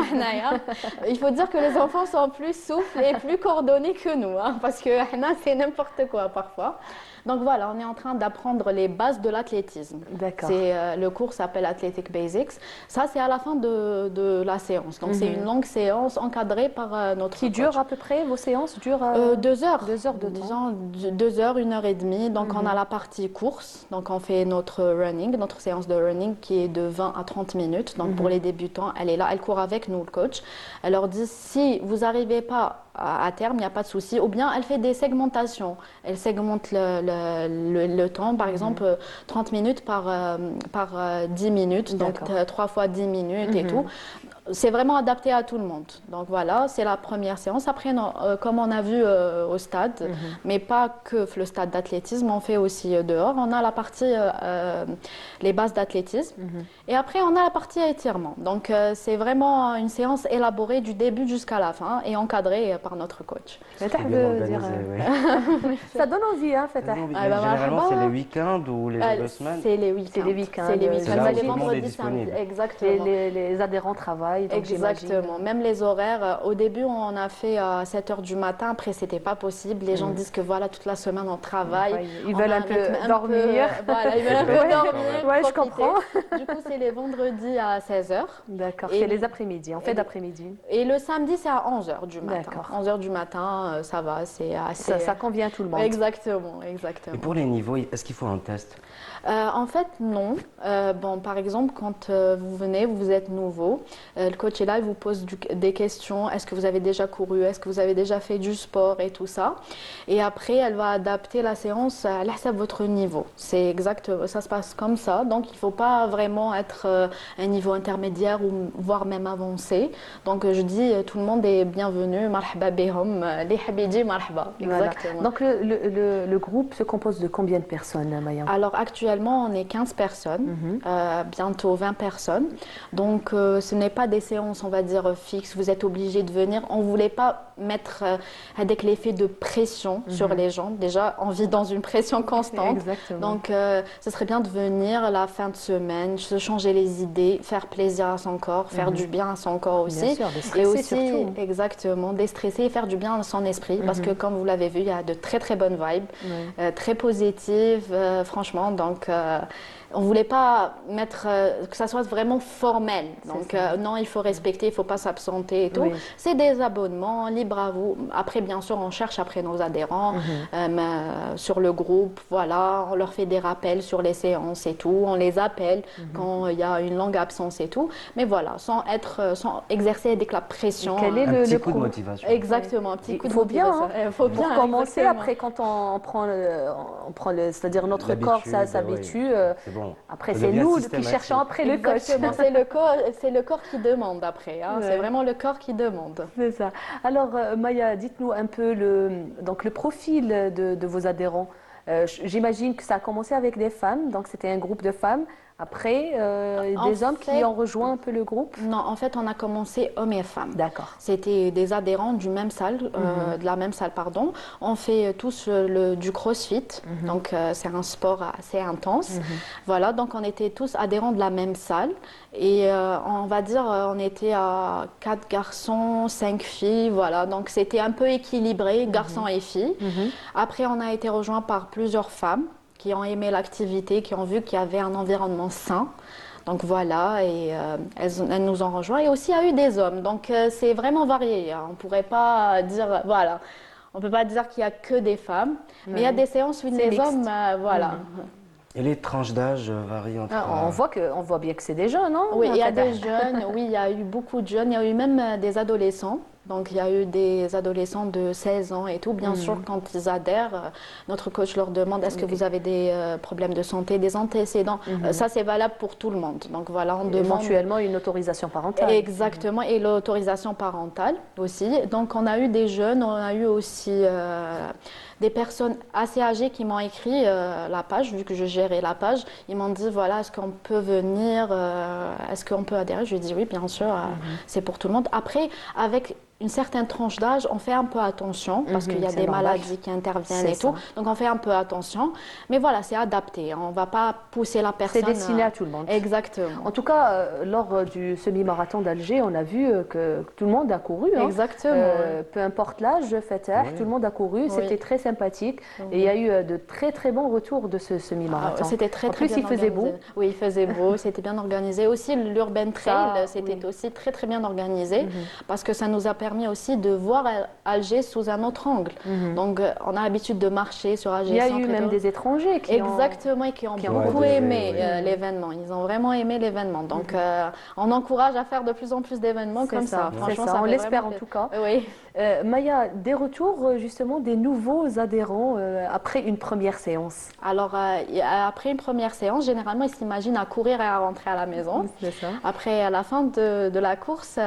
il faut dire que les enfants sont plus souples et plus coordonnés que nous, hein, parce que c'est n'importe quoi parfois. Donc voilà, on est en train d'apprendre les bases de l'athlétisme. Le cours s'appelle Athletic Basics. Ça, c'est à la fin de la séance. Donc c'est une longue séance encadrée par notre Qui dure à peu près, vos séances durent 2 heures. 2 heures de temps. 2 heures, 1h30. Donc on a la partie course. Donc on fait notre running, notre séance de running qui est de 20 à 30 minutes. Donc pour les débutants, elle est là, elle court avec nous, le coach. Elle leur dit, si vous n'arrivez pas à terme, il n'y a pas de souci. Ou bien elle fait des segmentations. Elle segmente le temps, par exemple 30 minutes par 10 minutes, donc 3 fois 10 minutes et tout. C'est vraiment adapté à tout le monde. Donc voilà, c'est la première séance. Après, comme on a vu au stade, mais pas que le stade d'athlétisme, on fait aussi dehors. On a la partie, les bases d'athlétisme. Et après, on a la partie étirement. Donc c'est vraiment une séance élaborée du début jusqu'à la fin et encadrée par notre coach. Ça donne envie, hein, Fatah. Généralement, c'est les week-ends ou les jours de semaine? C'est les week-ends. C'est les week-ends. C'est les week-ends. Les vendredis, samedi. Exactement. Les adhérents travaillent. Donc exactement. Même les horaires. Au début, on a fait à 7h du matin. Après, c'était pas possible. Les gens disent que voilà, toute la semaine, on travaille. Ils veulent un peu dormir. Voilà, ils veulent un peu dormir. Oui, je comprends. Du coup, c'est les vendredis à 16h. D'accord. C'est les après-midi. On fait d'après-midi. Et le samedi, c'est à 11h du matin. 11h du matin, ça va. C'est assez. Ça convient à tout le monde. Exactement. Et pour les niveaux, est-ce qu'il faut un test? En fait, non. Par exemple, quand vous venez, vous êtes nouveau, le coach est là, il vous pose des questions. Est-ce que vous avez déjà couru? Est-ce que vous avez déjà fait du sport et tout ça? Et après, elle va adapter la séance à votre niveau. C'est exact, ça se passe comme ça. Donc, il ne faut pas vraiment être un niveau intermédiaire ou voire même avancé. Donc, je dis, tout le monde est bienvenu. Marhaba bihom, les habidi marhaba. Exactement. Donc, le groupe se compose de combien de personnes, Maya? Alors, actuellement, actuellement, on est 15 personnes, bientôt 20 personnes. Donc, ce n'est pas des séances, on va dire, fixes. Vous êtes obligés de venir. On ne voulait pas mettre avec l'effet de pression sur les gens. Déjà, on vit dans une pression constante. Exactement. Donc, ce serait bien de venir la fin de semaine, se changer les idées, faire plaisir à son corps, faire du bien à son corps aussi. Bien sûr, déstresser et aussi, surtout. exactement, déstresser et faire du bien à son esprit. Parce que, comme vous l'avez vu, il y a de très, très bonnes vibes, très positives, franchement. Donc, on ne voulait pas mettre que ça soit vraiment formel. Donc, non, il faut respecter, il ne faut pas s'absenter et tout. Oui. C'est des abonnements, libre à vous. Après, bien sûr, on cherche après nos adhérents sur le groupe. Voilà, on leur fait des rappels sur les séances et tout. On les appelle quand il y a une longue absence et tout. Mais voilà, sans exercer avec la pression. Quel est Un le petit coup de pro- motivation. Exactement, un petit coup Il de faut bien, motivation. Il faut bien, pour commencer, exactement. après quand on prend c'est-à-dire notre corps ça s'habitue. C'est bon. Après, Ça c'est devient nous qui systématique. cherchons après le coach. Exactement, c'est le corps qui demande après. Hein. Ouais. C'est vraiment le corps qui demande. C'est ça. Alors, Maya, dites-nous un peu donc le profil de vos adhérents. J'imagine que ça a commencé avec des femmes, donc c'était un groupe de femmes. Après, des hommes qui ont rejoint un peu le groupe. Non, en fait, on a commencé hommes et femmes. D'accord. C'était des adhérents de la même salle, pardon. On fait tous du crossfit, donc c'est un sport assez intense. Voilà, donc on était tous adhérents de la même salle. Et on va dire, on était à 4 garçons, 5 filles, voilà. Donc c'était un peu équilibré, garçons et filles. Après, on a été rejoints par plusieurs femmes qui ont aimé l'activité, qui ont vu qu'il y avait un environnement sain. Donc voilà, et elles nous ont rejoints. Et aussi, il y a eu des hommes. Donc c'est vraiment varié. Hein. On ne pourrait pas dire, voilà, on ne peut pas dire qu'il n'y a que des femmes. Mais il y a des séances où les mixte. hommes, voilà. Et les tranches d'âge varient entre... On voit bien que c'est des jeunes, non? Oui, il y a des jeunes, oui, il y a eu beaucoup de jeunes. Il y a eu même des adolescents. Donc, il y a eu des adolescents de 16 ans et tout. Bien sûr, quand ils adhèrent, notre coach leur demande est-ce que vous avez des problèmes de santé, des antécédents. Ça, c'est valable pour tout le monde. Donc, voilà, on demande éventuellement une autorisation parentale. Exactement, et l'autorisation parentale aussi. Donc, on a eu des jeunes, on a eu aussi des personnes assez âgées qui m'ont écrit la page, vu que je gérais la page. Ils m'ont dit, voilà, est-ce qu'on peut venir, est-ce qu'on peut adhérer? Je lui ai dit oui, bien sûr, c'est pour tout le monde. Après, avec une certaine tranche d'âge, on fait un peu attention parce qu'il y a des maladies qui interviennent et tout. Donc, on fait un peu attention. Mais voilà, c'est adapté. On ne va pas pousser la personne. C'est destiné à tout le monde. Exactement. En tout cas, lors du semi-marathon d'Alger, on a vu que tout le monde a couru. Hein. Exactement. Peu importe l'âge, tout le monde a couru. C'était très sympathique. Et il y a eu de très, très bons retours de ce semi-marathon. C'était très, en très plus, bien il faisait organisé. beau. Oui, il faisait beau. C'était bien organisé. Aussi, l'Urban Trail, c'était aussi très, très bien organisé parce que ça nous a permis aussi de voir Alger sous un autre angle. Donc, on a l'habitude de marcher sur Alger. Il y a eu même des étrangers qui ont beaucoup aimé l'événement. Ils ont vraiment aimé l'événement. Donc, on encourage à faire de plus en plus d'événements comme ça. Franchement, on l'espère en tout cas. Oui. Maya, des retours justement des nouveaux adhérents après une première séance? Alors, après une première séance, généralement, ils s'imaginent à courir et à rentrer à la maison. C'est ça. Après, à la fin de la course,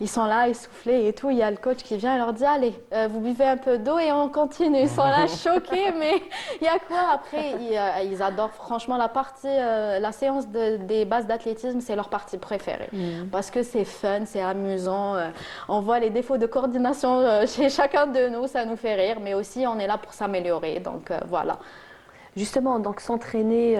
ils sont là, essoufflés et tout. Il y a le coach qui vient et leur dit « Allez, vous buvez un peu d'eau et on continue. » Ils sont là choqués, mais il y a quoi? Après, ils adorent franchement la séance des bases d'athlétisme, c'est leur partie préférée. Parce que c'est fun, c'est amusant. On voit les défauts de coordination chez chacun de nous, ça nous fait rire, mais aussi on est là pour s'améliorer, donc voilà. Justement, donc s'entraîner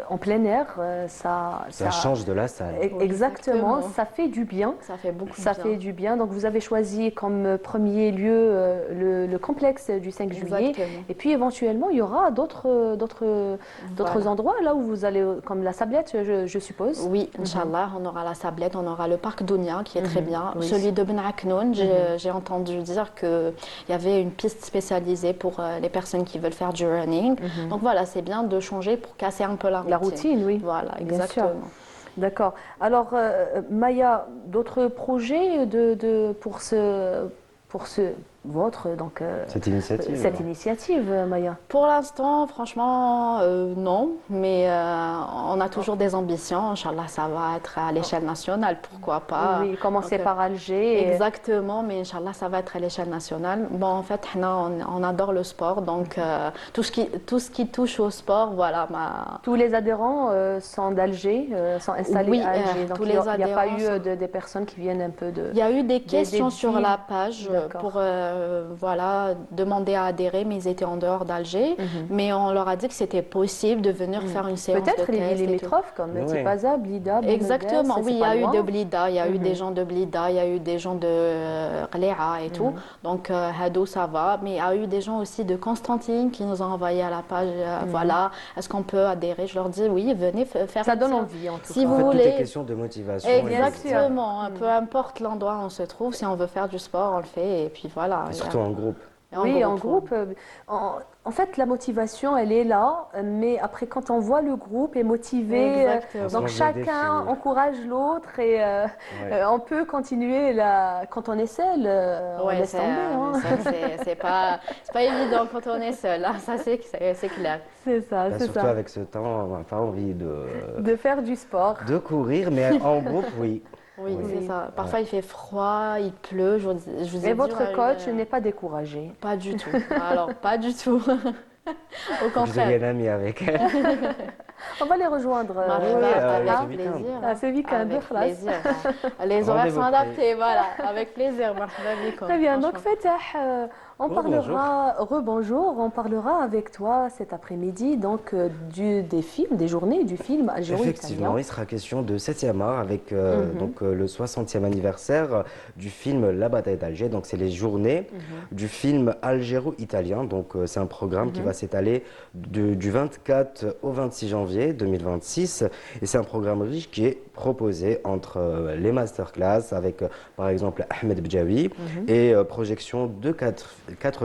en plein air, ça change de la salle. Exactement, ça fait du bien. Ça fait beaucoup Ça fait du bien. Donc vous avez choisi comme premier lieu le complexe du 5 juillet. Et puis éventuellement, il y aura d'autres endroits là où vous allez, comme la Sablette, je suppose. Oui, Inch'Allah, on aura la Sablette, on aura le parc Dounia qui est très bien. Oui. Celui de Ben Aknoun, j'ai entendu dire qu'il y avait une piste spécialisée pour les personnes qui veulent faire du running. Donc voilà, c'est bien de changer pour casser un peu la routine. La routine, oui. Voilà, Bien exactement. sûr. D'accord. Alors, Maya, d'autres projets pour ce cette initiative. cette initiative, Maya? Pour l'instant, franchement, non, mais on a toujours des ambitions. Inch'Allah, ça va être à l'échelle nationale, pourquoi pas. Oui, commencer Donc, par Alger. Exactement, mais Inch'Allah, ça va être à l'échelle nationale. Bon, en fait, on adore le sport, donc tout ce qui touche au sport, voilà. Tous les adhérents sont d'Alger, sont installés Oui, à Alger. Donc tous il n'y les a pas adhérents eu des personnes qui viennent un peu de... Il y a eu des questions sur villes. la page pour voilà, demander à adhérer, mais ils étaient en dehors d'Alger. Mais on leur a dit que c'était possible de venir faire une séance de test. Peut-être les villes limitrophes comme Tipaza, Blida, Exactement, oui, il y a eu de Blida, il y a eu des gens gens de Blida, il y a eu des gens de Qléa et tout. Donc, Hadou, ça va. Mais il y a eu des gens aussi de Constantine qui nous ont envoyé à la page, voilà, est-ce qu'on peut adhérer? Je leur dis oui, venez faire. Ça donne envie, en tout cas. Si vous En fait, voulez. tout est question de motivation. Exactement, peu importe l'endroit où on se trouve, si on veut faire du sport, on le fait, et puis voilà. Et surtout en groupe. Oui, en groupe. En fait, la motivation, elle est là, mais après, quand on voit le groupe est motivé, donc chacun encourage l'autre et on peut continuer. Quand on est seul, on laisse tomber. C'est pas évident quand on est seul, hein. Ça c'est clair. C'est ça, c'est surtout ça. avec ce temps, on n'a pas envie de faire du sport. De courir, mais en groupe, oui. Oui, c'est ça. Parfois, il fait froid, il pleut. Je vous ai Et dit, votre coach n'est pas découragé? Pas du tout. Alors, pas du tout. Au contraire. Je deviens amie avec elle. On va les rejoindre. Avec plaisir. Ce week-end. Avec plaisir. Les horaires sont adaptés, voilà. Avec plaisir. Très bien. Donc, Fatah, on parlera avec toi cet après-midi donc des journées du film algéro-italien. Effectivement, il sera question de 7e art avec donc le 60e anniversaire du film La bataille d'Alger. Donc c'est les journées du film algéro-italien. Donc c'est un programme qui va s'étaler du 24 au 26 janvier 2026 et c'est un programme riche qui est proposé entre les masterclass avec par exemple Ahmed Bjawi et projection de 4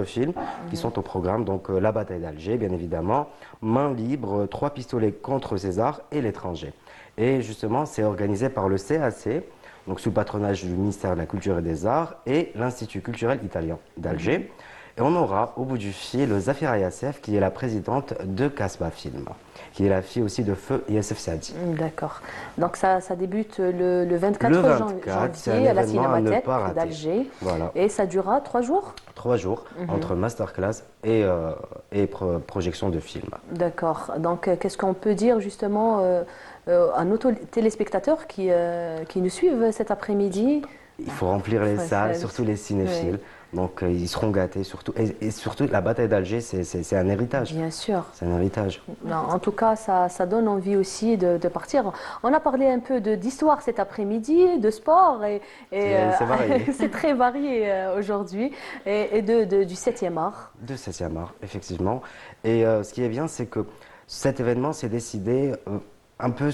films qui sont au programme, donc La bataille d'Alger, bien évidemment, Main libre, 3 pistolets contre César et l'étranger. Et justement, c'est organisé par le CAC, donc sous le patronage du ministère de la Culture et des Arts et l'Institut culturel italien d'Alger. Et on aura au bout du fil Zafira Yassef, qui est la présidente de Casbah Film, qui est la fille aussi de Feu Yassef Sadi. D'accord. Donc ça débute le 24 janvier à la Cinémathèque d'Alger. Voilà. Et ça durera 3 jours? 3 jours, entre masterclass et projection de films. D'accord. Donc qu'est-ce qu'on peut dire justement à nos téléspectateurs qui nous suivent cet après-midi? Il faut remplir les salles, surtout les cinéphiles. Donc ils seront gâtés surtout. Et surtout la bataille d'Alger, c'est un héritage. Bien sûr. C'est un héritage. Non, en tout cas, ça donne envie aussi de partir. On a parlé un peu d'histoire cet après-midi, de sport. C'est varié. C'est très varié aujourd'hui. Et du 7e art. Du 7e art, effectivement. Et ce qui est bien, c'est que cet événement s'est décidé un peu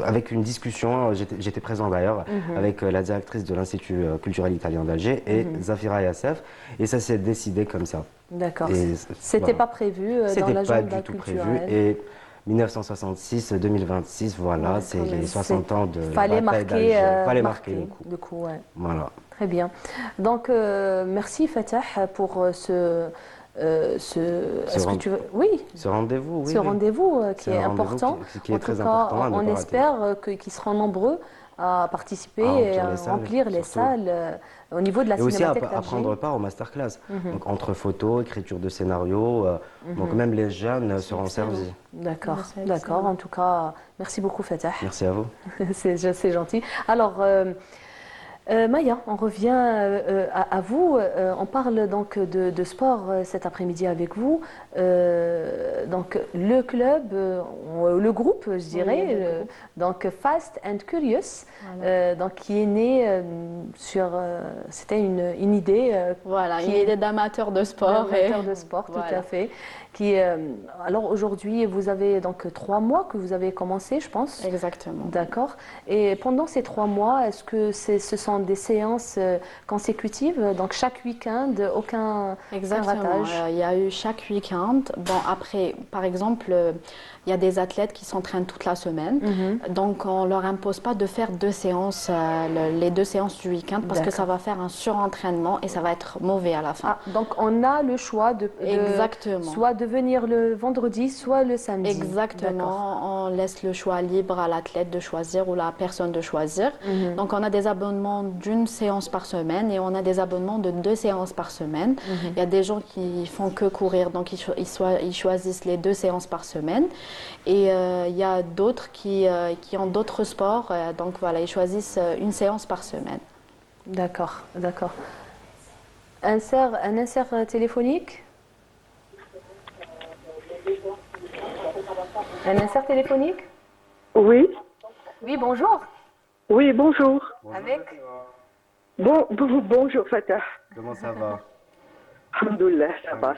avec une discussion, j'étais présent d'ailleurs, avec la directrice de l'Institut culturel italien d'Alger et Zafira Yassef, et ça s'est décidé comme ça. D'accord. C'était pas prévu dans l'agenda culturel. C'était pas du tout prévu. Et 1966-2026, voilà, c'est les 60 ans de la bataille d'Alger. Fallait marquer le coup. Voilà. Très bien. Donc, merci Fatah pour ce rendez-vous, ce rendez-vous qui est important. Qui est très important. On espère qu'ils seront nombreux à participer et à remplir les salles au niveau de la Cinémathèque d'Alger. Et aussi à prendre part au masterclass. Donc entre photos, écriture de scénario, donc même les jeunes seront servis. D'accord, d'accord. En tout cas, merci beaucoup Fatah. Merci à vous. C'est gentil. Alors, Maya, on revient à vous. On parle donc de sport cet après-midi avec vous. Donc le club, le groupe, je dirais, donc Fast and Curious, donc qui est né c'était une idée. Voilà, une idée d'amateur de sport. D'amateur de sport, tout à fait. Alors aujourd'hui, vous avez donc 3 mois que vous avez commencé, je pense. Exactement. D'accord. Et pendant ces 3 mois, est-ce que ce sont sont des séances consécutives, donc chaque week-end, aucun Exactement. ratage. Il y a eu chaque week-end. Bon, après, par exemple, il y a des athlètes qui s'entraînent toute la semaine. Donc, on ne leur impose pas de faire deux séances, les deux séances du week-end, parce que ça va faire un surentraînement et ça va être mauvais à la fin. Ah, donc, on a le choix Exactement. soit de venir le vendredi, soit le samedi. Exactement. On laisse le choix libre à l'athlète de choisir ou la personne de choisir. Donc, on a des abonnements d'une séance par semaine et on a des abonnements de 2 séances par semaine. Il y a des gens qui font que courir, donc ils choisissent les 2 séances par semaine. Et il y a d'autres qui ont d'autres sports, donc voilà, ils choisissent une séance par semaine. D'accord, d'accord. Un insert téléphonique? Un insert téléphonique? Oui. Oui, bonjour. Oui, bonjour. Avec? Bonjour Fatah. Comment ça va? Alhamdoulilah,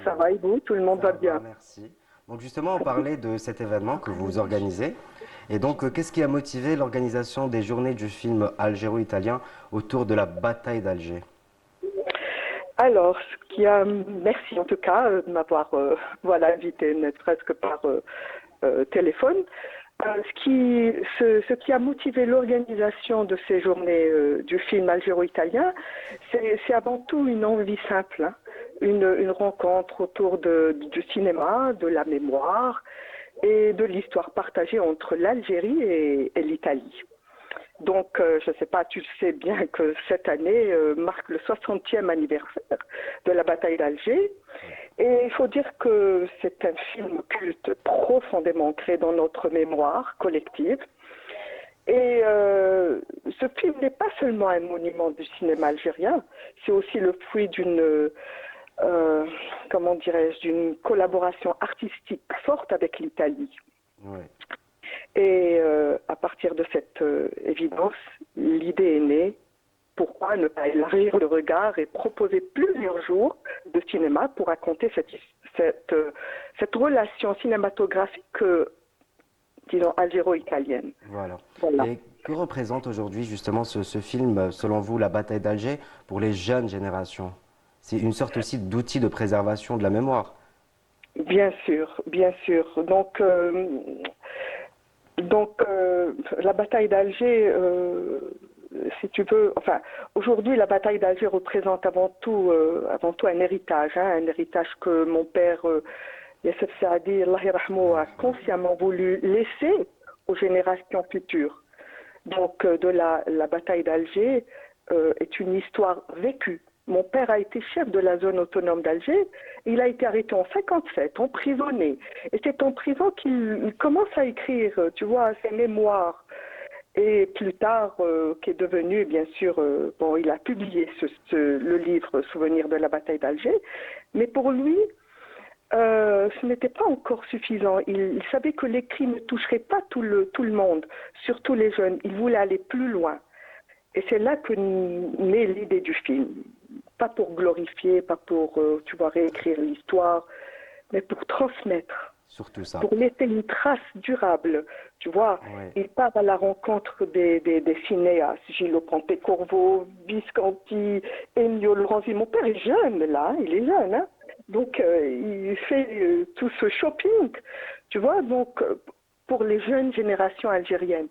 ça va et vous? Tout le monde va bien? Merci. Donc justement, on parlait de cet événement que vous organisez. Et donc, qu'est-ce qui a motivé l'organisation des journées du film algéro-italien autour de la bataille d'Alger? Alors, merci en tout cas de m'avoir invité, ne serait-ce que par téléphone. Ce qui a motivé l'organisation de ces journées du film algéro-italien, c'est avant tout une envie simple, hein, une rencontre autour du cinéma, de la mémoire et de l'histoire partagée entre l'Algérie et l'Italie. Donc, je ne sais pas, tu sais bien que cette année marque le 60e anniversaire de la bataille d'Alger. Et il faut dire que c'est un film culte profondément ancré dans notre mémoire collective. Et ce film n'est pas seulement un monument du cinéma algérien, c'est aussi le fruit d'une d'une collaboration artistique forte avec l'Italie. Ouais. Et à partir de cette évidence, l'idée est née. Pourquoi ne pas élargir le regard et proposer plusieurs jours de cinéma pour raconter cette relation cinématographique, disons, algéro-italienne. Voilà. Et que représente aujourd'hui justement ce film, selon vous, La bataille d'Alger, pour les jeunes générations? C'est une sorte aussi d'outil de préservation de la mémoire. Bien sûr, bien sûr. Donc la bataille d'Alger, si tu veux, aujourd'hui la bataille d'Alger représente avant tout un héritage, un héritage que mon père Youssef Saadi, Allah yarhamou, a consciemment voulu laisser aux générations futures. Donc la bataille d'Alger est une histoire vécue. Mon père a été chef de la zone autonome d'Alger. Il a été arrêté en 57, emprisonné. Et c'est en prison qu'il commence à écrire, tu vois, ses mémoires. Et plus tard, qui est devenu, bien sûr, il a publié le livre Souvenirs de la bataille d'Alger. Mais pour lui, ce n'était pas encore suffisant. Il savait que l'écrit ne toucherait pas tout le monde, surtout les jeunes. Il voulait aller plus loin. Et c'est là que naît l'idée du film. Pas pour glorifier, pas pour, réécrire l'histoire, mais pour transmettre. Surtout ça. Pour laisser une trace durable. Tu vois, Ouais. il part à la rencontre des cinéastes. Gilles Ponte-Corvo, Visconti, Ennio Lorenzi. Mon père est jeune, là, il est jeune, hein. Donc, il fait tout ce shopping, tu vois, donc, pour les jeunes générations algériennes.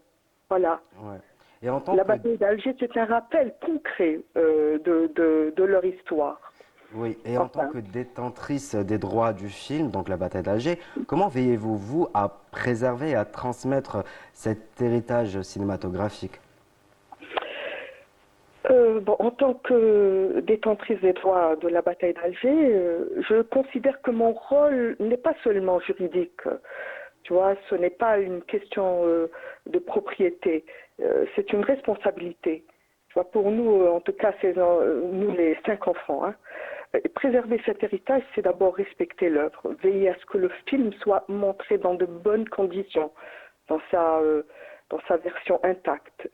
Voilà. Ouais. Et en tant La que... bataille d'Alger, c'est un rappel concret de leur histoire. Oui, et en tant que détentrice des droits du film, donc La bataille d'Alger, comment veillez-vous, vous, à préserver et à transmettre cet héritage cinématographique? En tant que détentrice des droits de la bataille d'Alger, je considère que mon rôle n'est pas seulement juridique. Tu vois, ce n'est pas une question de propriété, c'est une responsabilité. Tu vois, pour nous, en tout cas, nous les 5 enfants, hein, préserver cet héritage, c'est d'abord respecter l'œuvre, veiller à ce que le film soit montré dans de bonnes conditions, dans sa version intacte,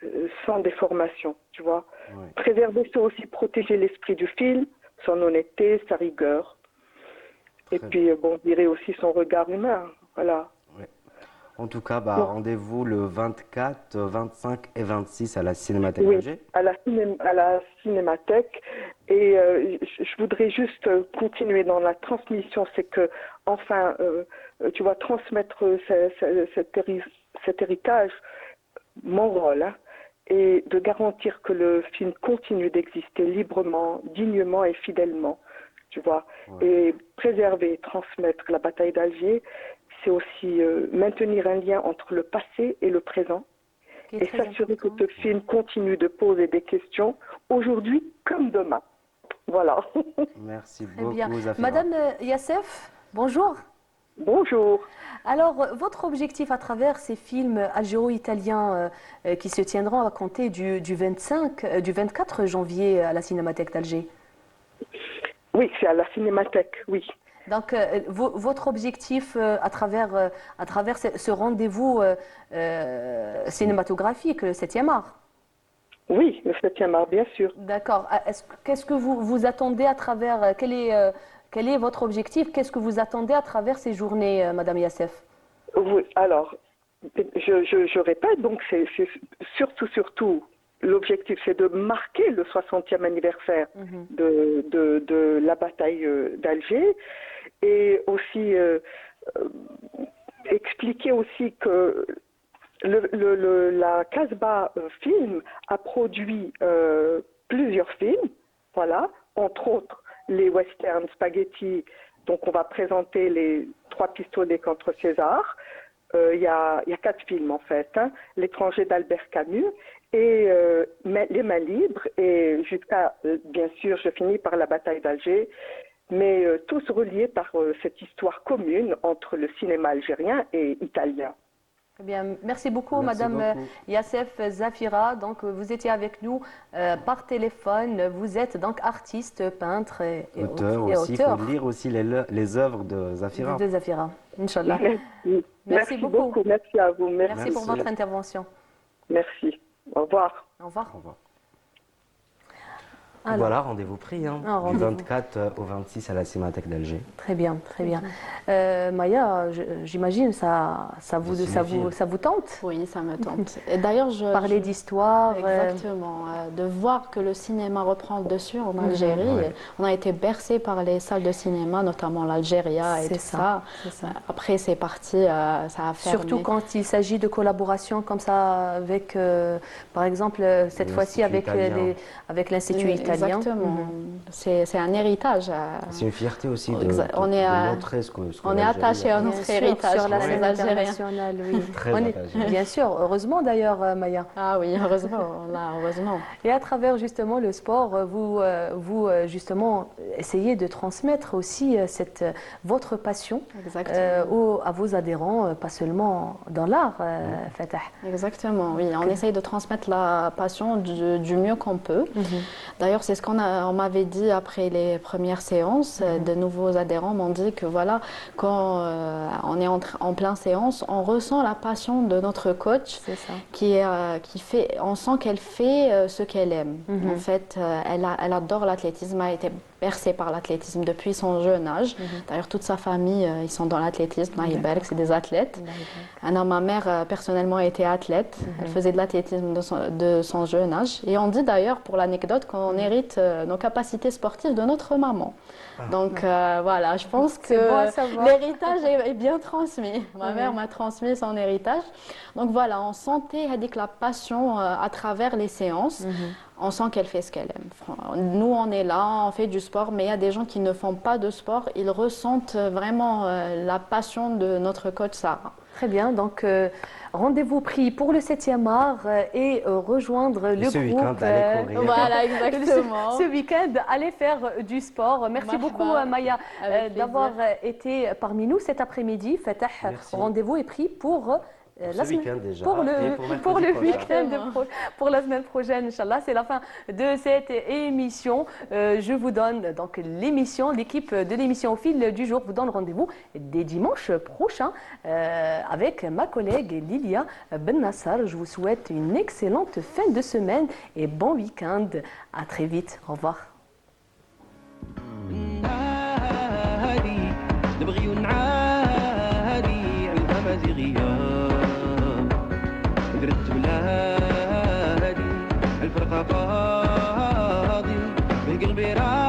sans déformation, tu vois. Oui. Préserver, c'est aussi protéger l'esprit du film, son honnêteté, sa rigueur. Et puis, je dirais aussi son regard humain, voilà. Oui. En tout cas, rendez-vous le 24, 25 et 26 à la Cinémathèque Oui, d'Alger. à la Cinémathèque. Et je voudrais juste continuer dans la transmission, c'est que, enfin, tu vas transmettre cet héritage, mon rôle, hein, et de garantir que le film continue d'exister librement, dignement et fidèlement, tu vois. Ouais. Et préserver et transmettre la bataille d'Alger, c'est aussi maintenir un lien entre le passé et le présent, et s'assurer que ce film continue de poser des questions aujourd'hui comme demain. Voilà. Merci Très beaucoup, bien. Zafira. Madame Yassef, bonjour. Bonjour. Alors, votre objectif à travers ces films algéro-italiens qui se tiendront à compter du 24 janvier à la Cinémathèque d'Alger? Oui, c'est à la Cinémathèque, oui. Donc, votre objectif à travers ce rendez-vous cinématographique, le 7e art? Oui, le 7e art, bien sûr. D'accord. Qu'est-ce que vous attendez à travers, quel est votre objectif? Qu'est-ce que vous attendez à travers ces journées, Madame Yassef? Oui, alors, je répète, donc c'est surtout, l'objectif, c'est de marquer le 60e anniversaire de la bataille d'Alger, et aussi expliquer aussi que la Casbah Film a produit plusieurs films, voilà, entre autres les westerns spaghetti, donc on va présenter les 3 pistolets contre César. Il y a 4 films en fait, hein. L'étranger d'Albert Camus et Les mains libres, et jusqu'à, bien sûr, je finis par la bataille d'Alger, mais tous reliés par cette histoire commune entre le cinéma algérien et italien. Eh bien, merci beaucoup, Madame Yassef Zafira. Donc, vous étiez avec nous par téléphone. Vous êtes donc artiste, peintre et auteur. Il faut lire aussi les œuvres de Zafira. De Zafira, Inch'Allah. Merci beaucoup. Merci à vous. Merci pour votre intervention. Merci. Au revoir. Au revoir. Au revoir. Alors, voilà, rendez-vous pris, hein, du 24 au 26 à la Cinémathèque d'Alger. Très bien, très bien. Maya, j'imagine ça vous tente? Oui, ça me tente. Et d'ailleurs, parler d'histoire. Exactement. De voir que le cinéma reprend le dessus en Algérie. Ouais. On a été bercé par les salles de cinéma, notamment l'Algéria et tout ça. Après, c'est parti, ça a fermé. Surtout quand il s'agit de collaborations comme ça avec, par exemple, cette fois-ci avec l'Institut italien. Exactement. C'est un héritage. C'est une fierté aussi de montrer ce qu'on on est attaché à notre héritage sur la scène internationale. Oui. Bien sûr, heureusement d'ailleurs, Maya. Ah oui, heureusement. Et à travers justement le sport, vous justement essayez de transmettre aussi votre passion à vos adhérents, pas seulement dans l'art, Fatah. Exactement, oui. On essaye de transmettre la passion du mieux qu'on peut. D'ailleurs, c'est ce qu'on m'avait dit après les premières séances. De nouveaux adhérents m'ont dit que voilà, quand on est en plein séance, on ressent la passion de notre coach, on sent qu'elle fait ce qu'elle aime. En fait, elle adore l'athlétisme, elle a été bercée par l'athlétisme depuis son jeune âge. D'ailleurs, toute sa famille, ils sont dans l'athlétisme. C'est des athlètes. Ma mère, personnellement, était athlète. Elle faisait de l'athlétisme de son jeune âge. Et on dit d'ailleurs, pour l'anecdote, qu'on hérite nos capacités sportives de notre maman. Donc voilà, je pense que l'héritage est bien transmis. Ma mère m'a transmis son héritage. Donc voilà, on sentait la passion à travers les séances. On sent qu'elle fait ce qu'elle aime. Nous, on est là, on fait du sport, mais il y a des gens qui ne font pas de sport. Ils ressentent vraiment la passion de notre coach Sarah. Très bien, donc rendez-vous pris pour le 7e art et rejoindre le ce groupe. Week-end, allez courir. Voilà, exactement. Ce week-end, allez faire du sport. Merci beaucoup, Maya, d'avoir été parmi nous cet après-midi. Fatah, rendez-vous est pris pour la semaine déjà. Pour le week-end, pour la semaine prochaine, Inch'Allah. C'est la fin de cette émission. Je vous donne donc l'équipe de l'émission Au fil du jour vous donne rendez-vous dès dimanche prochain avec ma collègue Lilia Ben Nassar. Je vous souhaite une excellente fin de semaine et bon week-end. À très vite. Au revoir. نبغيو نعادي على الأمازيغية الفراق